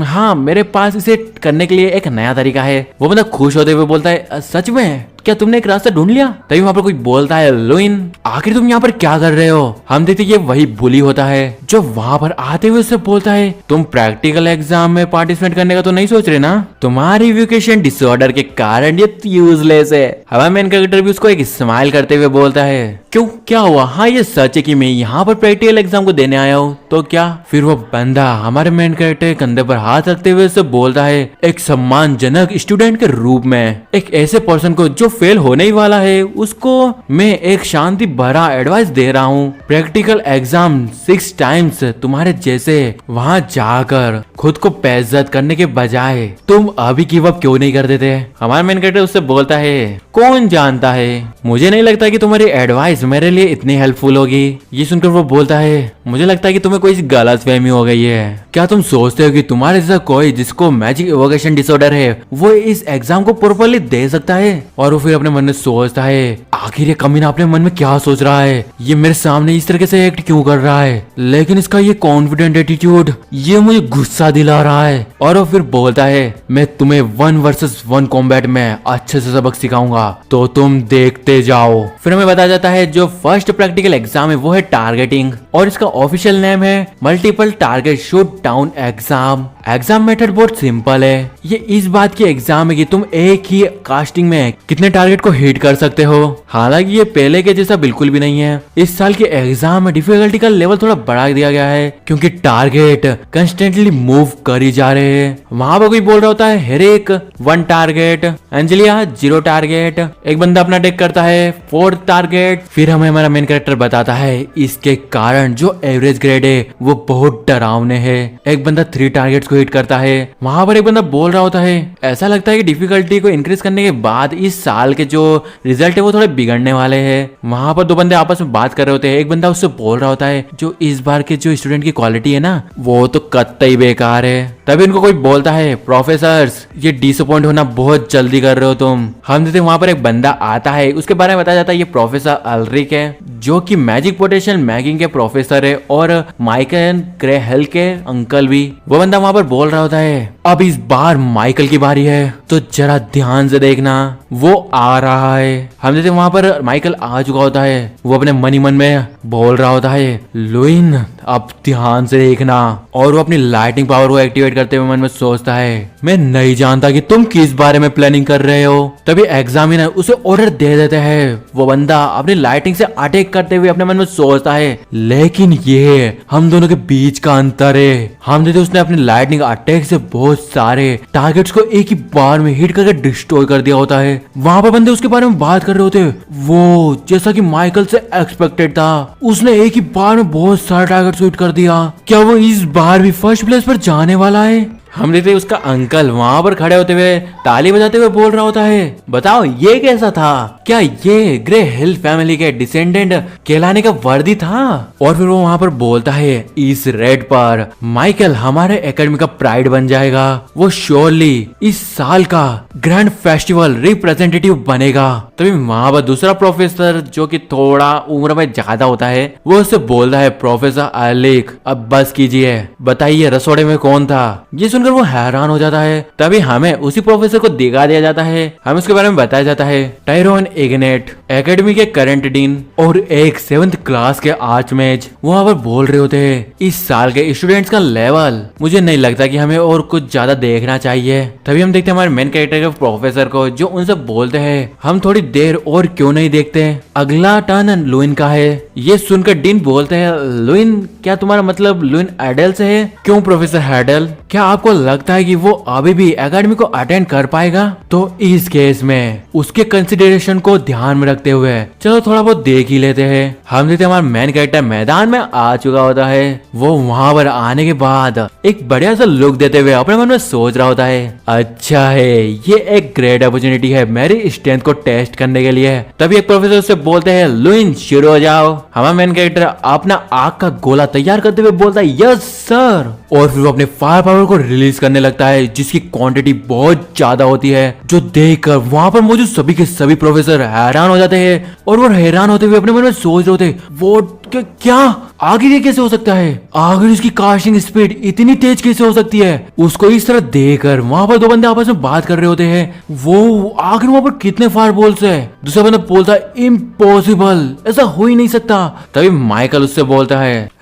[SPEAKER 1] हाँ मेरे पास इसे करने के लिए एक नया तरीका है। वो बंदा खुश होते हुए बोलता है सच में, क्या तुमने एक रास्ता ढूंढ लिया? तभी वहाँ पर कोई बोलता है लुइन आखिर तुम यहाँ पर क्या कर रहे हो? हम देखते ये वही बुली होता है जो वहाँ पर आते हुए उससे बोलता है तुम प्रैक्टिकल एग्जाम में पार्टिसिपेट करने का तो नहीं सोच रहे ना? तुम्हारी इवोकेशन डिसऑर्डर के कारण ये यूजलेस है। हमारा मेन कैरेक्टर भी उसको एक स्माइल करते हुए बोलता है क्यों, क्या हुआ? हाँ ये सच है कि मैं यहाँ पर प्रैक्टिकल एग्जाम को देने आया हूँ तो क्या? फिर वो बंदा हमारे मेन कैरेक्टर के कंधे पर हाथ रखते हुए उससे बोलता है एक सम्मानजनक स्टूडेंट के रूप में एक ऐसे पर्सन को जो फेल होने ही वाला है उसको मैं एक शांति भरा एडवाइस दे रहा हूँ। प्रैक्टिकल एग्जाम 6 टाइम्स तुम्हारे जैसे वहाँ जाकर खुद को बेइज्जत करने के बजाय तुम अभी गिव अप क्यों नहीं कर देते? हमारा मेन कैरेक्टर उससे बोलता है कौन जानता है, मुझे नहीं लगता कि तुम्हारी एडवाइस मेरे लिए इतनी हेल्पफुल होगी। ये सुनकर वो बोलता है मुझे लगता है कि तुम्हें कोई गलतफहमी हो गई है। क्या तुम सोचते हो कि तुम्हारे जैसा कोई जिसको मैजिक इवोकेशन डिसऑर्डर है वो इस एग्जाम को प्रॉपर्ली दे सकता है? और वो फिर अपने मन में सोचता है आखिर ये कमीना अपने मन में क्या सोच रहा है, ये मेरे सामने इस तरीके से एक्ट क्यों कर रहा है, लेकिन इसका ये कॉन्फिडेंट एटीट्यूड ये मुझे गुस्सा दिला रहा है। और वो फिर बोलता है मैं तुम्हें 1 वर्सेस 1 कॉम्बैट में अच्छे से सबक सिखाऊंगा तो तुम देखते जाओ। फिर हमें बताया जाता है जो फर्स्ट प्रैक्टिकल एग्जाम है वो है टारगेटिंग और इसका ऑफिशियल नेम है multiple target shoot down exam. Exam method बहुत सिंपल है, ये इस बात की एग्जाम है कि तुम एक ही कास्टिंग में कितने टारगेट को हिट कर सकते हो। हालांकि ये पहले के जैसा बिल्कुल भी नहीं है। इस साल के एग्जाम में डिफिकल्टी का लेवल थोड़ा बढ़ा दिया गया है क्योंकि टारगेट कंस्टेंटली मूव कर ही जा रहे हैं। वहां पर कोई बोल रहा होता है हेरेक 1 टारगेट, एंजेलिया 0 टारगेट, एक बंदा अपना टेक करता है 4 टारगेट। फिर हमें हमारा मेन कैरेक्टर बताता है इसके कारण जो एवरेज ग्रेड है वो बहुत डरावने है। एक बंदा 3 टारगेट्स हिट करता है। वहां पर एक बंदा बोल रहा होता है ऐसा लगता है कि डिफिकल्टी को इंक्रीज करने के बाद इस साल के जो रिजल्ट है वो थोड़े बिगड़ने वाले हैं। वहां पर 2 बंदे आपस में बात कर रहे होते हैं। एक बंदा उससे बोल रहा होता है जो इस बार के जो स्टूडेंट की क्वालिटी है ना वो तो कतई बेकार है। तभी उनको कोई बोलता है प्रोफेसर्स ये डिसअपॉइंट होना बहुत जल्दी कर रहे हो तुम। हम देखते वहां पर एक बंदा आता है, उसके बारे में बताया जाता है ये प्रोफेसर अल्रिक है जो कि मैजिक पोटेंशियल मैगिंग के प्रोफेसर है और माइकल ग्रेहेल के अंकल भी। वो बंदा वहां पर बोल रहा होता है अब इस बार माइकल की बारी है तो जरा ध्यान से देखना वो आ रहा है। हम देखते वहां पर माइकल आ चुका होता है। वो अपने मन ही मन में बोल रहा होता है लुइन अब ध्यान से देखना, और वो अपनी लाइटिंग पावर को एक्टिवेट करते हुए मन में सोचता है मैं नहीं जानता कि तुम किस बारे में प्लानिंग कर रहे हो। तभी एग्जामिनर उसे ऑर्डर दे देते हैं। वो बंदा अपनी लाइटिंग से अटैक करते हुए अपने मन में सोचता है लेकिन ये हम दोनों के बीच का अंतर है। हम देखते उसने अपनी लाइटनिंग अटैक से बहुत सारे टारगेट्स को एक ही बार में हिट करके डिस्ट्रॉय कर दिया होता है। वहां पर बंदे उसके बारे में बात कर रहे होते वो जैसा कि माइकल से एक्सपेक्टेड था उसने एक ही बार में बहुत सारे टारगेट्स हिट कर दिया। क्या वो इस बार भी फर्स्ट प्लेस पर जाने वाला है? हम देखते हैं उसका अंकल वहाँ पर खड़े होते हुए ताली बजाते हुए बोल रहा होता है, बताओ ये कैसा था, क्या ये ग्रे हिल फैमिली के डिसेंडेंट कहलाने का वर्दी था। और फिर वो वहाँ पर बोलता है, इस रेड पर माइकल हमारे एकेडमी का प्राइड बन जाएगा, वो श्योरली इस साल का ग्रैंड फेस्टिवल रिप्रेजेंटेटिव बनेगा। तभी वहाँ पर दूसरा प्रोफेसर जो कि थोड़ा उम्र में ज्यादा होता है वो उससे बोलता है, प्रोफेसर एलेक अब बस कीजिए, बताइए रसोड़े में कौन था। ये सुनकर वो हैरान हो जाता है। तभी हमें उसी प्रोफेसर को दिखा दिया जाता है, हमें उसके बारे में बताया जाता है, टायरोन इग्नेट एकेडमी के करंट डीन और एक 7th क्लास के आर्चमेज वहाँ पर बोल रहे होते हैं, इस साल के स्टूडेंट्स का लेवल मुझे नहीं लगता कि हमें और कुछ ज्यादा देखना चाहिए। तभी हम देखते हैं हमारे मेन कैरेक्टर के प्रोफेसर को जो उनसे बोलते हैं, हम थोड़ी देर और क्यों नहीं देखते, अगला टर्न लुइन का है। ये सुनकर डीन बोलते हैं, लुइन क्या तुम्हारा मतलब लुइन एडल से है? क्यों प्रोफेसर हैडल, क्या आपको लगता है कि वो अभी भी एकेडमी को अटेंड कर पाएगा? तो इस केस में उसके कंसिडरेशन को ध्यान में रखते हुए चलो थोड़ा बहुत देख ही लेते हैं। हम देखते हैं हमारा मेन कैरेक्टर मैदान में आ चुका होता है। वो वहाँ पर आने के बाद एक बढ़िया सा लुक देते हुए अपने मन में सोच रहा होता है, अच्छा है ये एक ग्रेट अपॉर्चुनिटी है मेरी स्ट्रेंथ को टेस्ट करने के लिए। तभी एक प्रोफेसर उससे बोलते हैं, लुइन शुरू हो जाओ। हमारा मेन कैरेक्टर अपना आग का गोला तैयार करते हुए बोलता है, यस सर। और फिर वो अपने फायर पावर को रिलीज करने लगता है जिसकी क्वांटिटी बहुत ज्यादा होती है, जो देखकर वहाँ पर मौजूद सभी के सभी प्रोफेसर हैरान हो जाते हैं। और वो हैरान होते हुए अपने मन में सोच रहे होते, वो क्या आगे ये कैसे हो सकता है, आखिर इसकी कास्टिंग स्पीड इतनी तेज कैसे हो सकती है। उसको इस तरह देखकर वहाँ पर दो बंदे आपस में बात कर रहे होते हैं, वो आखिर वहाँ पर कितने फायर बॉल्स है। दूसरा बंदा बोलता है, इम्पॉसिबल, ऐसा हो ही नहीं सकता। तभी माइकल उससे बोलता है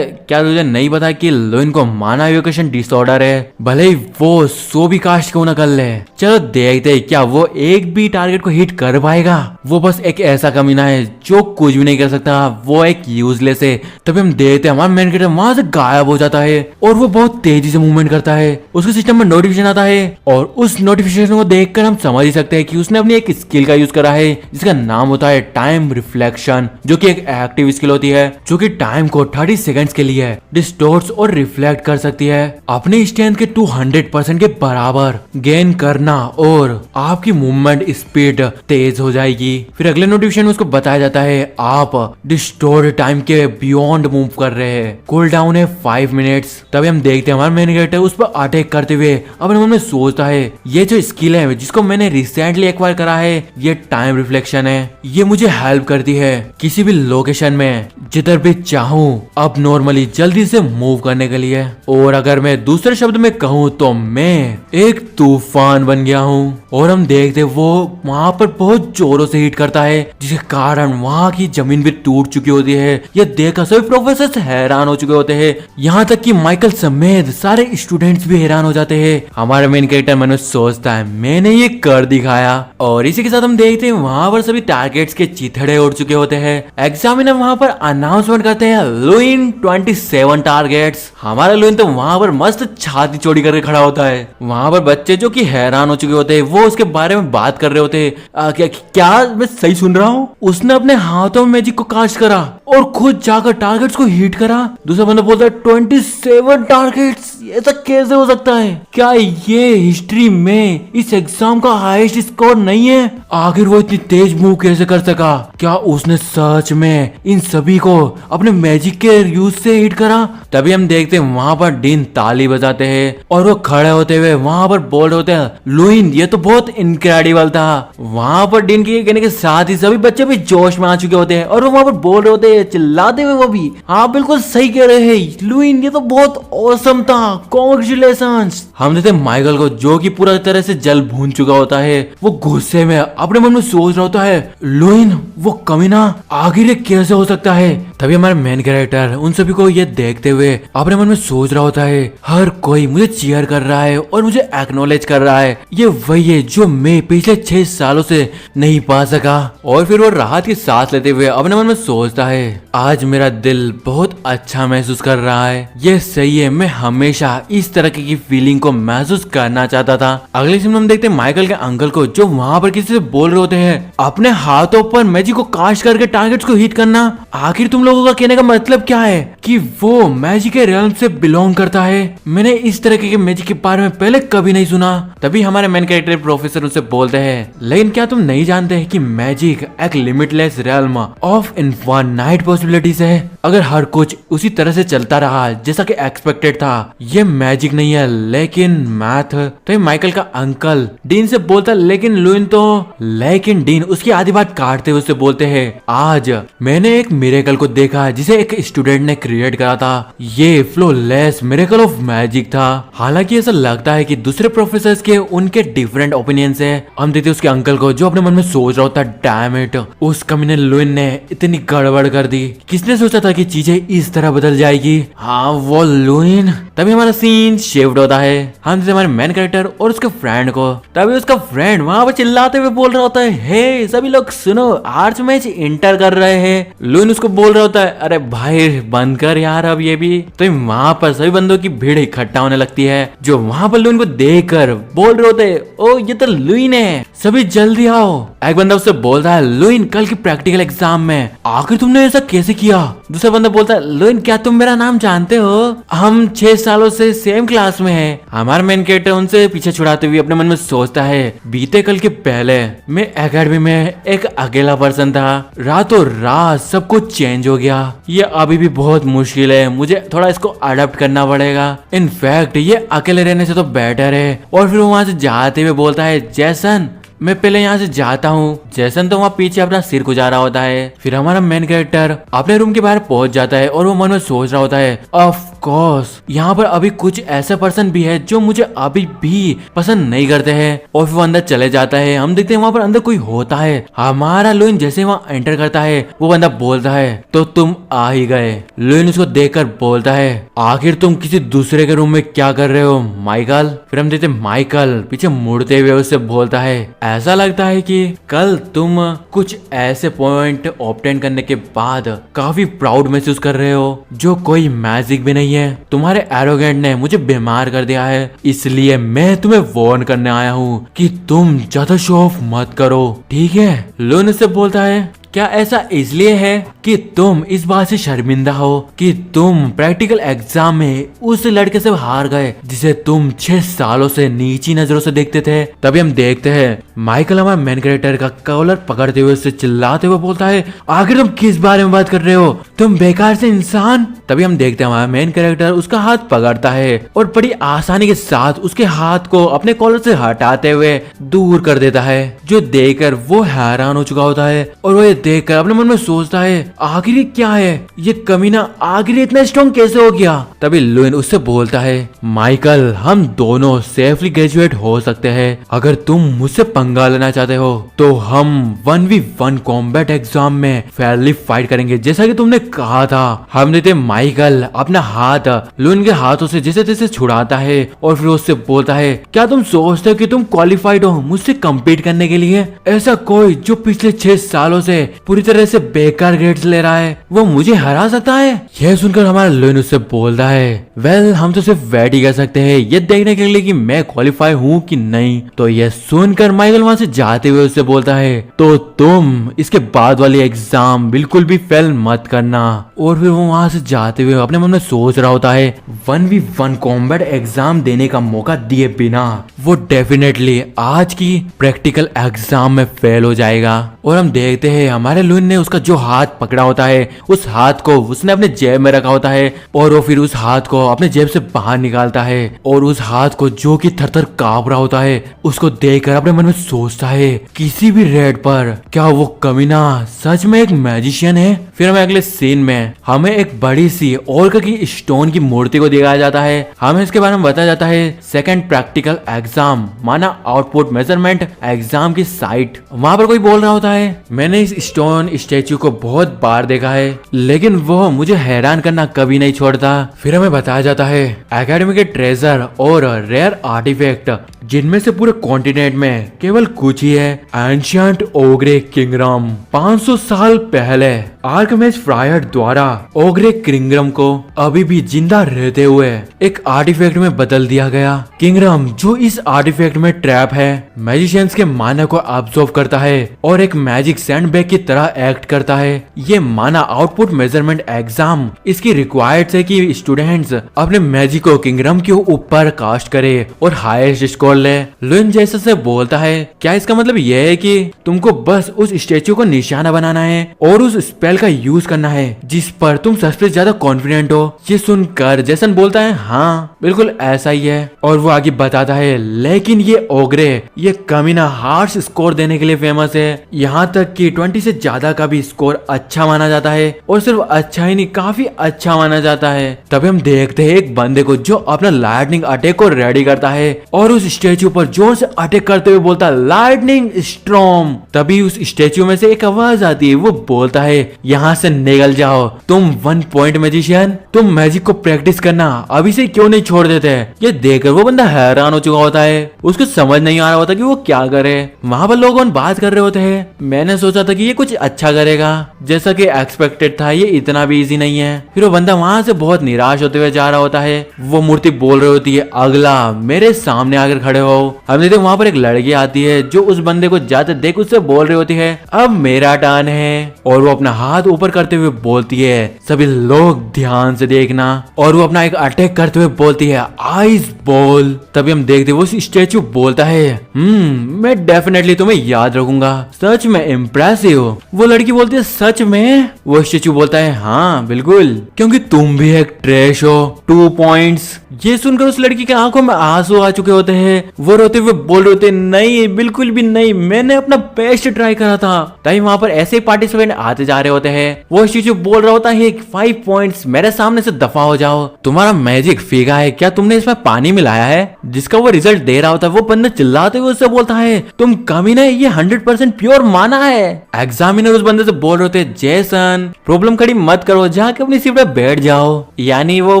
[SPEAKER 1] क्या तुझे नहीं पता कि लुइन को माना एवोकेशन डिसऑर्डर है, भले ही वो 100 भी कास्ट क्यों न कर ले। चलो देखते हैं क्या वो एक भी टारगेट को हिट कर पाएगा। वो बस एक ऐसा कमीना है जो कुछ भी नहीं कर सकता, वो एक यूजलेस है। तभी हम देखते हैं हमारा मेन कैरेक्टर वहां से गायब हो जाता है और वो बहुत तेजी से मूवमेंट करता है। उसके सिस्टम में नोटिफिकेशन आता है और उस नोटिफिकेशन को देखकर हम समझ ही सकते हैं कि उसने अपनी एक स्किल का यूज करा है जिसका नाम होता है टाइम रिफ्लेक्शन, जो कि एक एक्टिव स्किल होती है जो कि टाइम को 30 सेकंड्स के लिए डिस्टोर्ट और रिफ्लेक्ट कर सकती है अपने स्ट्रेंथ के 200% के बराबर गेन करना और आपकी मूवमेंट स्पीड तेज हो जाएगी। फिर अगले नोटिफिकेशन में उसको बताया जाता है आप डिस्टोर्ड टाइम के बियॉन्ड मूव कर रहे हैं, कूल डाउन है 5 मिनट्स। तभी हम देखते हैं हमारा मेन कैरेक्टर उस पर अटैक करते हुए अपने मन में सोचता है, ये जो स्किल है जिसको मैंने रिसेंटली एक्वायर करा है ये टाइम रिफ्लेक्शन है, ये मुझे हेल्प करती है किसी भी लोकेशन में जिधर भी चाहूँ अब नॉर्मली जल्दी से मूव करने के लिए। और अगर मैं दूसरे शब्द में कहूँ तो मैं एक तूफान बन गया हूँ। और हम देखते वो वहाँ पर बहुत जोरों से हिट करता है जिसके कारण वहाँ की जमीन भी टूट चुकी होती है। यह देखकर सभी प्रोफेसर हैरान हो चुके होते हैं, यहाँ तक कि माइकल समेत सारे स्टूडेंट्स भी हैरान हो जाते हैं। हमारा मेन कैरेक्टर मन में सोचता है मैंने ये कर दिखाया। और इसी के साथ हम देखते हैं वहाँ पर सभी टारगेट्स के चिथड़े उड़ चुके होते हैं। एग्जामिनर वहाँ पर अनाउंसमेंट करते हैं, लुइन 27 टारगेट्स। हमारा लुइन तो वहाँ पर मस्त छाती चौड़ी करके खड़ा होता है। वहाँ पर बच्चे जो कि हैरान हो चुके होते हैं वो उसके बारे में बात कर रहे होते हैं, क्या मैं सही सुन रहा हूँ? उसने अपने हाथों में मैजिक को कास्ट करा और खुद जाकर टारगेट्स को हिट करा। दूसरा बंदा बोलता है 27 टारगेट्स, ऐसा कैसे हो सकता है? क्या ये हिस्ट्री में इस एग्जाम का हाईएस्ट स्कोर नहीं है? आखिर वो इतनी तेज मूव कैसे कर सका? क्या उसने सच में इन सभी को अपने मैजिक के यूज से हिट करा? तभी हम देखते हैं वहाँ पर डीन ताली बजाते हैं और वो खड़े होते हुए वहाँ पर बोल रहे होते हैं, लुइन ये तो बहुत इनक्रेडिबल था। वहाँ पर डीन के कहने के साथ ही सभी बच्चे भी जोश में आ चुके होते हैं और वो वहाँ पर बोल रहे होते हैं चिल्लाते हुए, वो भी आप बिल्कुल सही कह रहे हैं लुइन, ये तो बहुत ऑसम था, कांग्रेचुलेशंस। हम देखते हैं माइकल को जो कि पूरा तरह से जल भून चुका होता है। वो गुस्से में अपने मन में सोच रहा होता है, लुइन वो कमीना आखिर ये कैसे हो सकता है? तभी हमारा मेन कैरेक्टर उन सभी को ये देखते हुए अपने मन में सोच रहा होता है, हर कोई मुझे चीयर कर रहा है और मुझे एक्नॉलेज कर रहा है, ये वही है जो मैं पिछले 6 सालों से नहीं पा सका। और फिर वो राहत की सांस लेते हुए अपने मन में सोचता है, आज मेरा दिल बहुत अच्छा महसूस कर रहा है, ये सही है, मैं हमेशा इस तरह की फीलिंग को महसूस करना चाहता था। अगले सीन में हम देखते हैं माइकल के अंकल को जो वहाँ पर किसी से बोल रहे होते हैं, अपने हाथों पर मैजिक को कास्ट करके टारगेट्स को हिट करना, आखिर तुम लोगों का कहने का मतलब क्या है कि वो मैजिक के रियल्म से बिलोंग करता है? मैंने इस तरह के मैजिक के बारे में पहले कभी नहीं सुना। तभी हमारे मेन कैरेक्टर प्रोफेसर उनसे बोलते हैं, लेकिन क्या तुम नहीं जानते हैं कि मैजिक एक limitless realm of infinite possibilities है? अगर हर कुछ उसी तरह से चलता रहा जैसा कि एक्सपेक्टेड था, ये मैजिक नहीं है लेकिन मैथ। तो ये माइकल का अंकल डीन से बोलता है, लेकिन डीन उसकी आधी बात काटते हुए उससे बोलते हैं, आज मैंने एक मिरेकल को देखा जिसे एक स्टूडेंट ने क्रिएट करा था। ये फ्लोलेस मिरेकल ऑफ मैजिक था। हालांकि ऐसा लगता है कि दूसरे प्रोफेसर्स के उनके डिफरेंट ओपिनियंस है। हम देखते उसके अंकल को जो अपने मन में सोच रहा होता, डैम इट, उस कमीने लुइन ने इतनी गड़बड़ कर दी। किसने सोचा था कि चीजें इस तरह बदल जाएगी? हाँ, वो लुइन। तभी हमारा सीन शिफ्ट होता है। हम हमारे मेन कैरेक्टर और उसके फ्रेंड को। तभी उसका फ्रेंड वहां पर चिल्लाते हुए बोल रहा होता है, हे सभी लोग सुनो, आर्च मैच इंटर कर रहे हैं। लुइन उसको बोल रहा होता है, अरे भाई बंद कर यार अब ये भी। तो वहां पर सभी बंदों की भीड़ इकट्ठा होने लगती है, जो वहां पर लुइन को देखकर बोल रहे होते, ओ ये तो लुइन है, सभी जल्दी आओ। एक बंदा उससे बोलता है, लुइन कल की प्रैक्टिकल एग्जाम में आखिर तुमने ऐसा कैसे किया? दूसरा बंदा बोलता है, लुइन क्या तुम मेरा नाम जानते हो? हम 6 सालों से सेम क्लास में हैं। हमारा मेन कैरेक्टर उनसे पीछे छुड़ाते हुए अपने मन में सोचता है, बीते कल के पहले मैं एकेडमी में एक अकेला पर्सन था, रातों रात सब कुछ चेंज हो गया। ये अभी भी बहुत मुश्किल है, मुझे थोड़ा इसको अडॉप्ट करना पड़ेगा। इनफैक्ट ये अकेले रहने से तो बेटर है। और फिर वहां से जाते हुए बोलता है, जैसन मैं पहले यहाँ से जाता हूँ। जैसन तो वहाँ पीछे अपना सिर गुजारा होता है। फिर हमारा मेन कैरेक्टर अपने रूम के बाहर पहुंच जाता है और वो मन में सोच रहा होता है, ऑफ कोर्स यहाँ पर अभी कुछ ऐसे पर्सन भी है जो मुझे अभी भी पसंद नहीं करते हैं। और फिर वो अंदर चले जाता है। हम देखते हैं वहाँ पर अंदर कोई होता है। हमारा लुइन जैसे वहाँ एंटर करता है, वो बंदा बोलता है, तो तुम आ ही गए। लुइन उसको देखकर बोलता है, आखिर तुम किसी दूसरे के रूम में क्या कर रहे हो माइकल? फिर हम देखते माइकल पीछे मुड़ते हुए उससे बोलता है, ऐसा लगता है कि कल तुम कुछ ऐसे पॉइंट ऑब्टेन करने के बाद काफी प्राउड महसूस कर रहे हो जो कोई मैजिक भी नहीं है। तुम्हारे एरोगेंट ने मुझे बीमार कर दिया है, इसलिए मैं तुम्हें वार्न करने आया हूँ कि तुम ज्यादा शो ऑफ मत करो, ठीक है? लुइन उससे बोलता है, क्या ऐसा इसलिए है कि तुम इस बात से शर्मिंदा हो कि तुम प्रैक्टिकल एग्जाम में उस लड़के से हार गए जिसे तुम 6 सालों से नीची नजरों से देखते थे? तभी हम देखते हैं माइकल हमारे मेन कैरेक्टर का कॉलर पकड़ते हुए उससे चिल्लाते हुए बोलता है, आखिर तुम किस बारे में बात कर रहे हो, तुम बेकार से इंसान। तभी हम देखते हैं हमारा मेन कैरेक्टर उसका हाथ पकड़ता है और बड़ी आसानी के साथ उसके हाथ को अपने कॉलर से हटाते हुए दूर कर देता है, जो देखकर वो हैरान हो चुका होता है। और वो देखकर अपने मन में सोचता है, आखिर ये क्या है, ये कमीना आखिर इतना स्ट्रॉन्ग कैसे हो गया? तभी लुइन उससे बोलता है, माइकल हम दोनों सेफली ग्रेजुएट हो सकते हैं। अगर तुम मुझसे पंगा लेना चाहते हो तो हम 1v1 कॉम्बैट एग्जाम में फेयरली फाइट करेंगे जैसा कि तुमने कहा था। हम देते माइकल अपना हाथ लुइन के हाथों से जैसे तैसे छुड़ाता है और फिर उससे बोलता है, क्या तुम सोचते हो कि तुम क्वालिफाइड हो मुझसे कम्पीट करने के लिए? ऐसा कोई जो पिछले 6 सालों से पूरी तरह से बेकार ग्रेड्स ले रहा है, वो मुझे हरा सकता है? यह सुनकर हमारा लुइन उससे बोलता है, वेल हम तो सिर्फ वेट ही कर सकते हैं ये देखने के लिए कि मैं क्वालिफाई हूँ कि नहीं। तो यह सुनकर माइकल वहां से जाते हुए उससे बोलता है, तो तुम इसके बाद वाली एग्जाम बिल्कुल भी फेल मत करना। और फिर वो वहां से जाते हुए अपने मन में सोच रहा होता है, 1v1 कॉम्बैट एग्जाम देने का मौका दिए बिना वो डेफिनेटली आज की प्रैक्टिकल एग्जाम में फेल हो जाएगा। और हम देखते हैं हमारे लुइन ने उसका जो हाथ पकड़ा होता है, उस हाथ को उसने अपने जेब में रखा होता है और वो फिर उस हाथ को अपने जेब से बाहर निकालता है और उस हाथ को जो कि थर-थर कांप रहा होता है उसको देखकर अपने मन में सोचता है, किसी भी रेट पर क्या वो कमीना सच में एक मैजिशियन है? फिर हमें अगले सीन में हमें एक बड़ी सी ओल्क की स्टोन की मूर्ति को दिखाया जाता है। हमें इसके बारे में बताया जाता है सेकंड प्रैक्टिकल एग्जाम माना आउटपुट मेजरमेंट एग्जाम की साइट। वहां पर कोई बोल रहा होता है, मैंने इस स्टोन स्टैचू को बहुत बार देखा है लेकिन वो मुझे हैरान करना कभी नहीं छोड़ता। फिर हमें बताया जाता है एकेडमी के ट्रेजर और रेयर आर्टिफैक्ट जिनमें से पूरे कॉन्टिनेंट में केवल कुछ ही है, एंशिएंट ओग्रे किंगडम 500 साल पहले आर्कमेस फ्रायर द्वारा ओग्रे किंगडम को अभी भी जिंदा रहते हुए एक आर्टिफैक्ट में बदल दिया गया। किंगडम जो इस आर्टिफैक्ट में ट्रैप है, मैजिशियंस के माना को ऑब्जर्व करता है और एक मैजिक सैंडबैग की तरह एक्ट करता है। ये माना आउटपुट मेजरमेंट एग्जाम इसकी रिक्वायर्ड है कि स्टूडेंट्स अपने मैजिक को किंगडम के ऊपर कास्ट करे और हाईएस्ट स्कोर ले। लुइन जैसे से बोलता है, क्या इसका मतलब यह है कि तुमको बस उस स्टेच्यू को निशाना बनाना है और उस स्पेल का यूज करना है जिस पर तुम सबसे ज्यादा कॉन्फिडेंट हो? ये सुनकर जैसन बोलता है, हाँ बिल्कुल ऐसा ही है। और वो आगे बताता है, लेकिन ये ओग्रे ये कमीना हार्श स्कोर देने के लिए फेमस है। यहाँ तक कि 20 से ज्यादा का भी स्कोर अच्छा माना जाता है और सिर्फ अच्छा ही नहीं काफी अच्छा माना जाता है। तभी हम देखते हैं एक बंदे को जो अपना लाइटनिंग अटैक को रेडी करता है और उस स्टेच्यू पर जोर से अटैक करते हुए बोलता है, लाइटनिंग स्टॉर्म। तभी उस स्टेच्यू में से एक आवाज आती है, वो बोलता है, यहाँ से निकल जाओ तुम 1 पॉइंट मैजिशियन, तुम मैजिक को प्रैक्टिस करना अभी से क्यों नहीं छोड़ देते? ये देखकर वो बंदा हैरान हो चुका होता है, उसको समझ नहीं आ रहा होता कि वो क्या करे। वहां पर लोग बात कर रहे होते हैं। मैंने सोचा था कि ये कुछ अच्छा करेगा, जैसा कि एक्सपेक्टेड था, ये इतना भी इजी नहीं है। फिर वो बंदा वहां से बहुत निराश होते हुए जा रहा होता है। वो मूर्ति बोल रही होती है, अगला मेरे सामने आकर खड़े हो। हम देखते वहां पर एक लड़की आती है जो उस बंदे को जाते देख उससे बोल रही होती है, अब मेरा टर्न है। और वो अपना हाथ ऊपर करते हुए बोलती है, सभी लोग ध्यान से देखना। और वो अपना एक अटैक करते हुए बोलती है, आइस बॉल। तभी हम देखते वो स्टेच्यू बोलता है, मैं डेफिनेटली तुम्हें याद रखूंगा, सच में इम्प्रेसिव। वो लड़की बोलती है, सच में? वो स्टेच्यू बोलता है, हाँ बिल्कुल, क्योंकि तुम भी एक ट्रैश हो। 2 पॉइंट्स। ये सुनकर उस लड़की के आंखों में आंसू आ चुके होते हैं। वो रोते हुए बोल रहे होते, नहीं बिल्कुल भी नहीं, मैंने अपना बेस्ट ट्राई करा था। तभी वहां पर ऐसे पार्टिसिपेंट आते जा रहे होते हैं। वो स्टेच्यू बोल रहा होता है, 5 पॉइंट्स, मेरे सामने से दफा हो जाओ, तुम्हारा मैजिक फीका है, क्या तुमने इसमें पानी मिलाया है? जिसका वो रिजल्ट दे रहा होता है। वो बंदा चिल्लाते हुए उससे बोलता है, तुम कमीना है, ये 100% प्योर माना है। एग्जामिनर उस बंदे से बोल रहे होते, जेसन प्रॉब्लम खड़ी मत करो, जाके अपनी सीट पे बैठ जाओ। यानी वो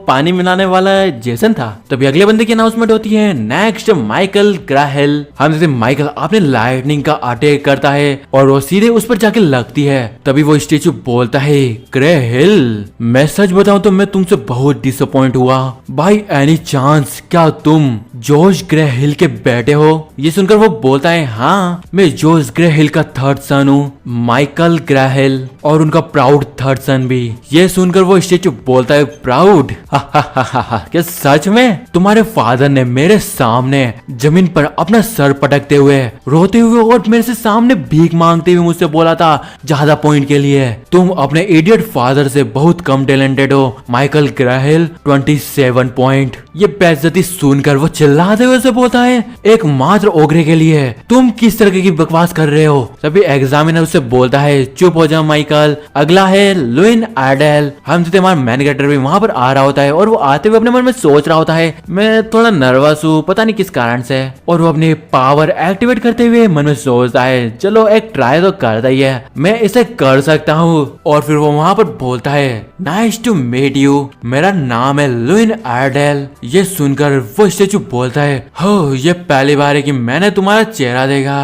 [SPEAKER 1] पानी मिलाने वाला जेसन था। तभी अगले बंदे की अनाउंसमेंट होती है, नेक्स्ट माइकल ग्राहेल। हम जैसे माइकल अपने लाइटनिंग का अटैक करता है और वो सीधे उस पर जाके लगती है। तभी वो स्टेच्यू बोलता है, ग्राहेल मैं सच बताऊं तो मैं तुमसे बहुत डिसअपॉइंट हुआ। बाय एनी चांस क्या तुम जॉर्ज ग्राहेल के बेटे हो? ये सुनकर वो बोलता है, हाँ मैं जॉर्ज ग्राहेल का थर्ड सन हूँ, माइकल ग्राहेल, और उनका प्राउड थर्ड सन भी। ये सुनकर वो स्टेच्यू बोलता है, प्राउड? क्या सच में? तुम्हारे फादर ने मेरे सामने जमीन पर अपना सर पटकते हुए, रोते हुए और मेरे से सामने भीख मांगते हुए मुझसे बोला था ज्यादा पॉइंट के लिए, तुम अपने इडियट फादर से बहुत कम टैलेंटेड हो। Michael Grahel 27 point. ये बेइज्जती सुनकर वो चिल्लाते हुए से बोलता है, एकमात्र ओगरे के लिए तुम किस तरह की बकवास कर रहे हो? तभी एग्जामिनर उससे बोलता है, चुप हो जाओ माइकल, अगला है लुइन आर्डेल। हम जो हमारा मैन कैरेक्टर भी वहां पर आ रहा होता है और वो आते हुए अपने मन में सोच रहा होता है, मैं थोड़ा नर्वस हूँ, पता नहीं किस कारण से। और वो अपनी पावर एक्टिवेट करते हुए मन में सोचता है, चलो एक ट्राई तो करता ही है, मैं इसे कर सकता हूँ। और फिर वो वहां पर बोलता है, नाइस टू मीट यू, मेरा नाम है लुइन आर्डेल। ये सुनकर वो स्टेच्यू बोलता है, हो ये पहली बार है कि मैंने तुम्हारा चेहरा देखा।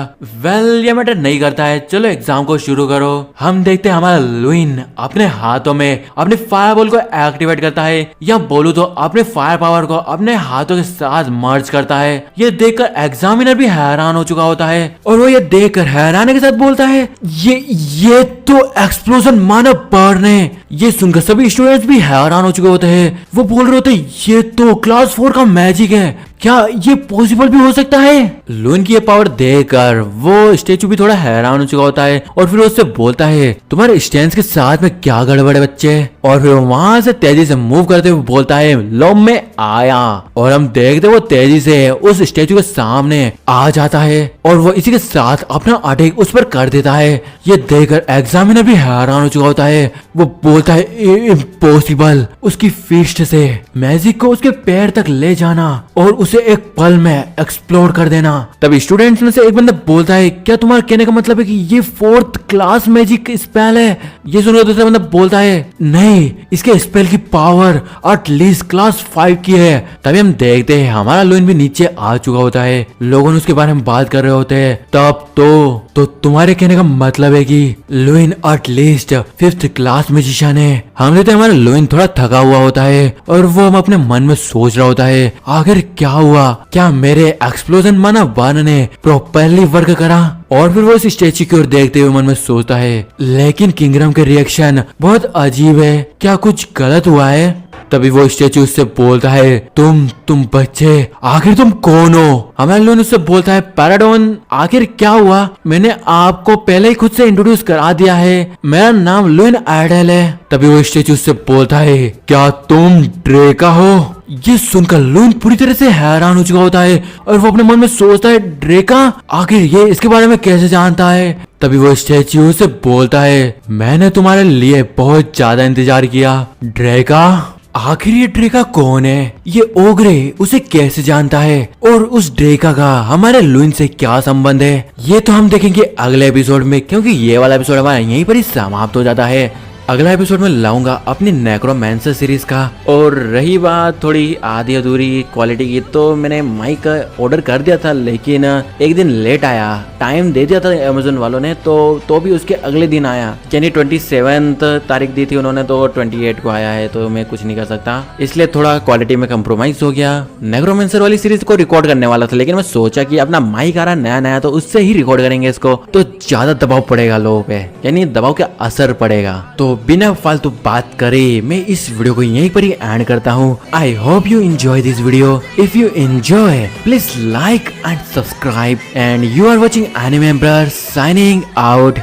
[SPEAKER 1] वेल ये मैटर नहीं करता है, चलो एग्जाम को शुरू करो। हम देखते हैं हमारा लुइन अपने हाथों में अपने फायर बॉल को एक्टिवेट करता है, या बोलूं तो अपने फायर पावर को अपने हाथों के साथ मर्ज करता है। ये देखकर एग्जामिनर भी हैरान हो चुका होता है और वो ये देखकर हैरानी के साथ बोलता है, ये तो एक्सप्लोजन माना बर्न है। ये सुनकर सभी स्टूडेंट्स भी हैरान हो चुके होते हैं। वो बोल रहे होते हैं, ये तो क्लास 4 का मैजिक है, क्या ये पॉसिबल भी हो सकता है? लुइन की ये पावर देखकर वो स्टेच्यू भी थोड़ा हैरान हो चुका होता है और फिर उससे बोलता है, तुम्हारे स्टैंस के साथ में क्या गड़बड़ है बच्चे? और फिर वहां से तेजी से मूव करते हुए बोलता है, लो मैं आया। और हम देखते वो तेजी से उस स्टेच्यू के सामने आ जाता है और वो इसी के साथ अपना अटैक उस पर कर देता है। ये देखकर एग्जामिनर भी हैरान हो चुका होता है। वो बोलता है, इम्पॉसिबल, उसकी फिस्ट से मैजिक को उसके पैर तक ले जाना और उसे एक पल में एक्सप्लोर कर देना। तब स्टूडेंट्स में से एक बंदा बोलता है, क्या तुम्हारा कहने का मतलब है कि ये 4th क्लास मैजिक स्पेल है? ये सुनकर दूसरा बंदा बोलता है, नहीं भाई इसके स्पेल की पावर एटलीस्ट क्लास 5 की है। तभी हम देखते हैं हमारा लुइन भी नीचे आ चुका होता है, लोगों उसके बारे में बात कर रहे होते हैं। तब तो तुम्हारे कहने का मतलब है कि Lewin at least 5th class magician है। हम लेते हमारा लुइन थोड़ा थका हुआ होता है और वो हम अपने मन में सोच रहा होता है आखिर क्या हुआ, क्या मेरे एक्सप्लोजन माना वन ने प्रॉपरली वर्क करा। और फिर वो इस स्टेचू की ओर देखते हुए मन में सोचता है लेकिन किंगडम के रिएक्शन बहुत अजीब है, क्या कुछ गलत हुआ है। तभी वो स्टेचू उससे बोलता है तुम बच्चे आखिर तुम कौन हो। हमारा लुइन उससे बोलता है पैराडॉन आखिर क्या हुआ, मैंने आपको पहले ही खुद से इंट्रोड्यूस करा दिया है, मेरा नाम लुइन आइडल है। तभी वो स्टेचू उससे बोलता है क्या तुम ड्रेका हो। ये सुनकर लुइन पूरी तरह से हैरान हो चुका होता है और वो अपने मन में सोचता है ड्रेका आखिर ये इसके बारे में कैसे जानता है। तभी वो स्टैच्यू से बोलता है मैंने तुम्हारे लिए बहुत ज्यादा इंतजार किया ड्रेका। आखिर ये ड्रेका कौन है, ये ओग्रे उसे कैसे जानता है और उस ड्रेका का हमारे लुइन से क्या संबंध है, ये तो हम देखेंगे अगले एपिसोड में, क्योंकि ये वाला एपिसोड हमारा यहीं पर ही समाप्त हो जाता है। अगला एपिसोड में लाऊंगा अपनी नेक्रोमैंसर सीरीज का। और रही बात थोड़ी आधी अधूरी क्वालिटी की, तो मैंने माइक ऑर्डर कर दिया था लेकिन एक दिन लेट आया, टाइम दे दिया था अमेजोन वालों ने तो भी उसके अगले दिन आया, यानी 27 तारीख दी थी उन्होंने, तो 28 को आया है, तो मैं कुछ नहीं कर सकता, इसलिए थोड़ा क्वालिटी में कम्प्रोमाइज हो गया। नेक्रोमैंसर वाली सीरीज को रिकॉर्ड करने वाला था लेकिन मैं सोचा कि अपना माइक आ रहा नया तो उससे ही रिकॉर्ड करेंगे इसको, तो ज्यादा दबाव पड़ेगा लोगों पे, यानी दबाव का असर पड़ेगा। तो बिना फालतू बात करे मैं इस वीडियो को यहीं पर ही एंड करता हूँ। I hope you enjoy this video. If you enjoy please like and subscribe and you are watching anime brothers signing out.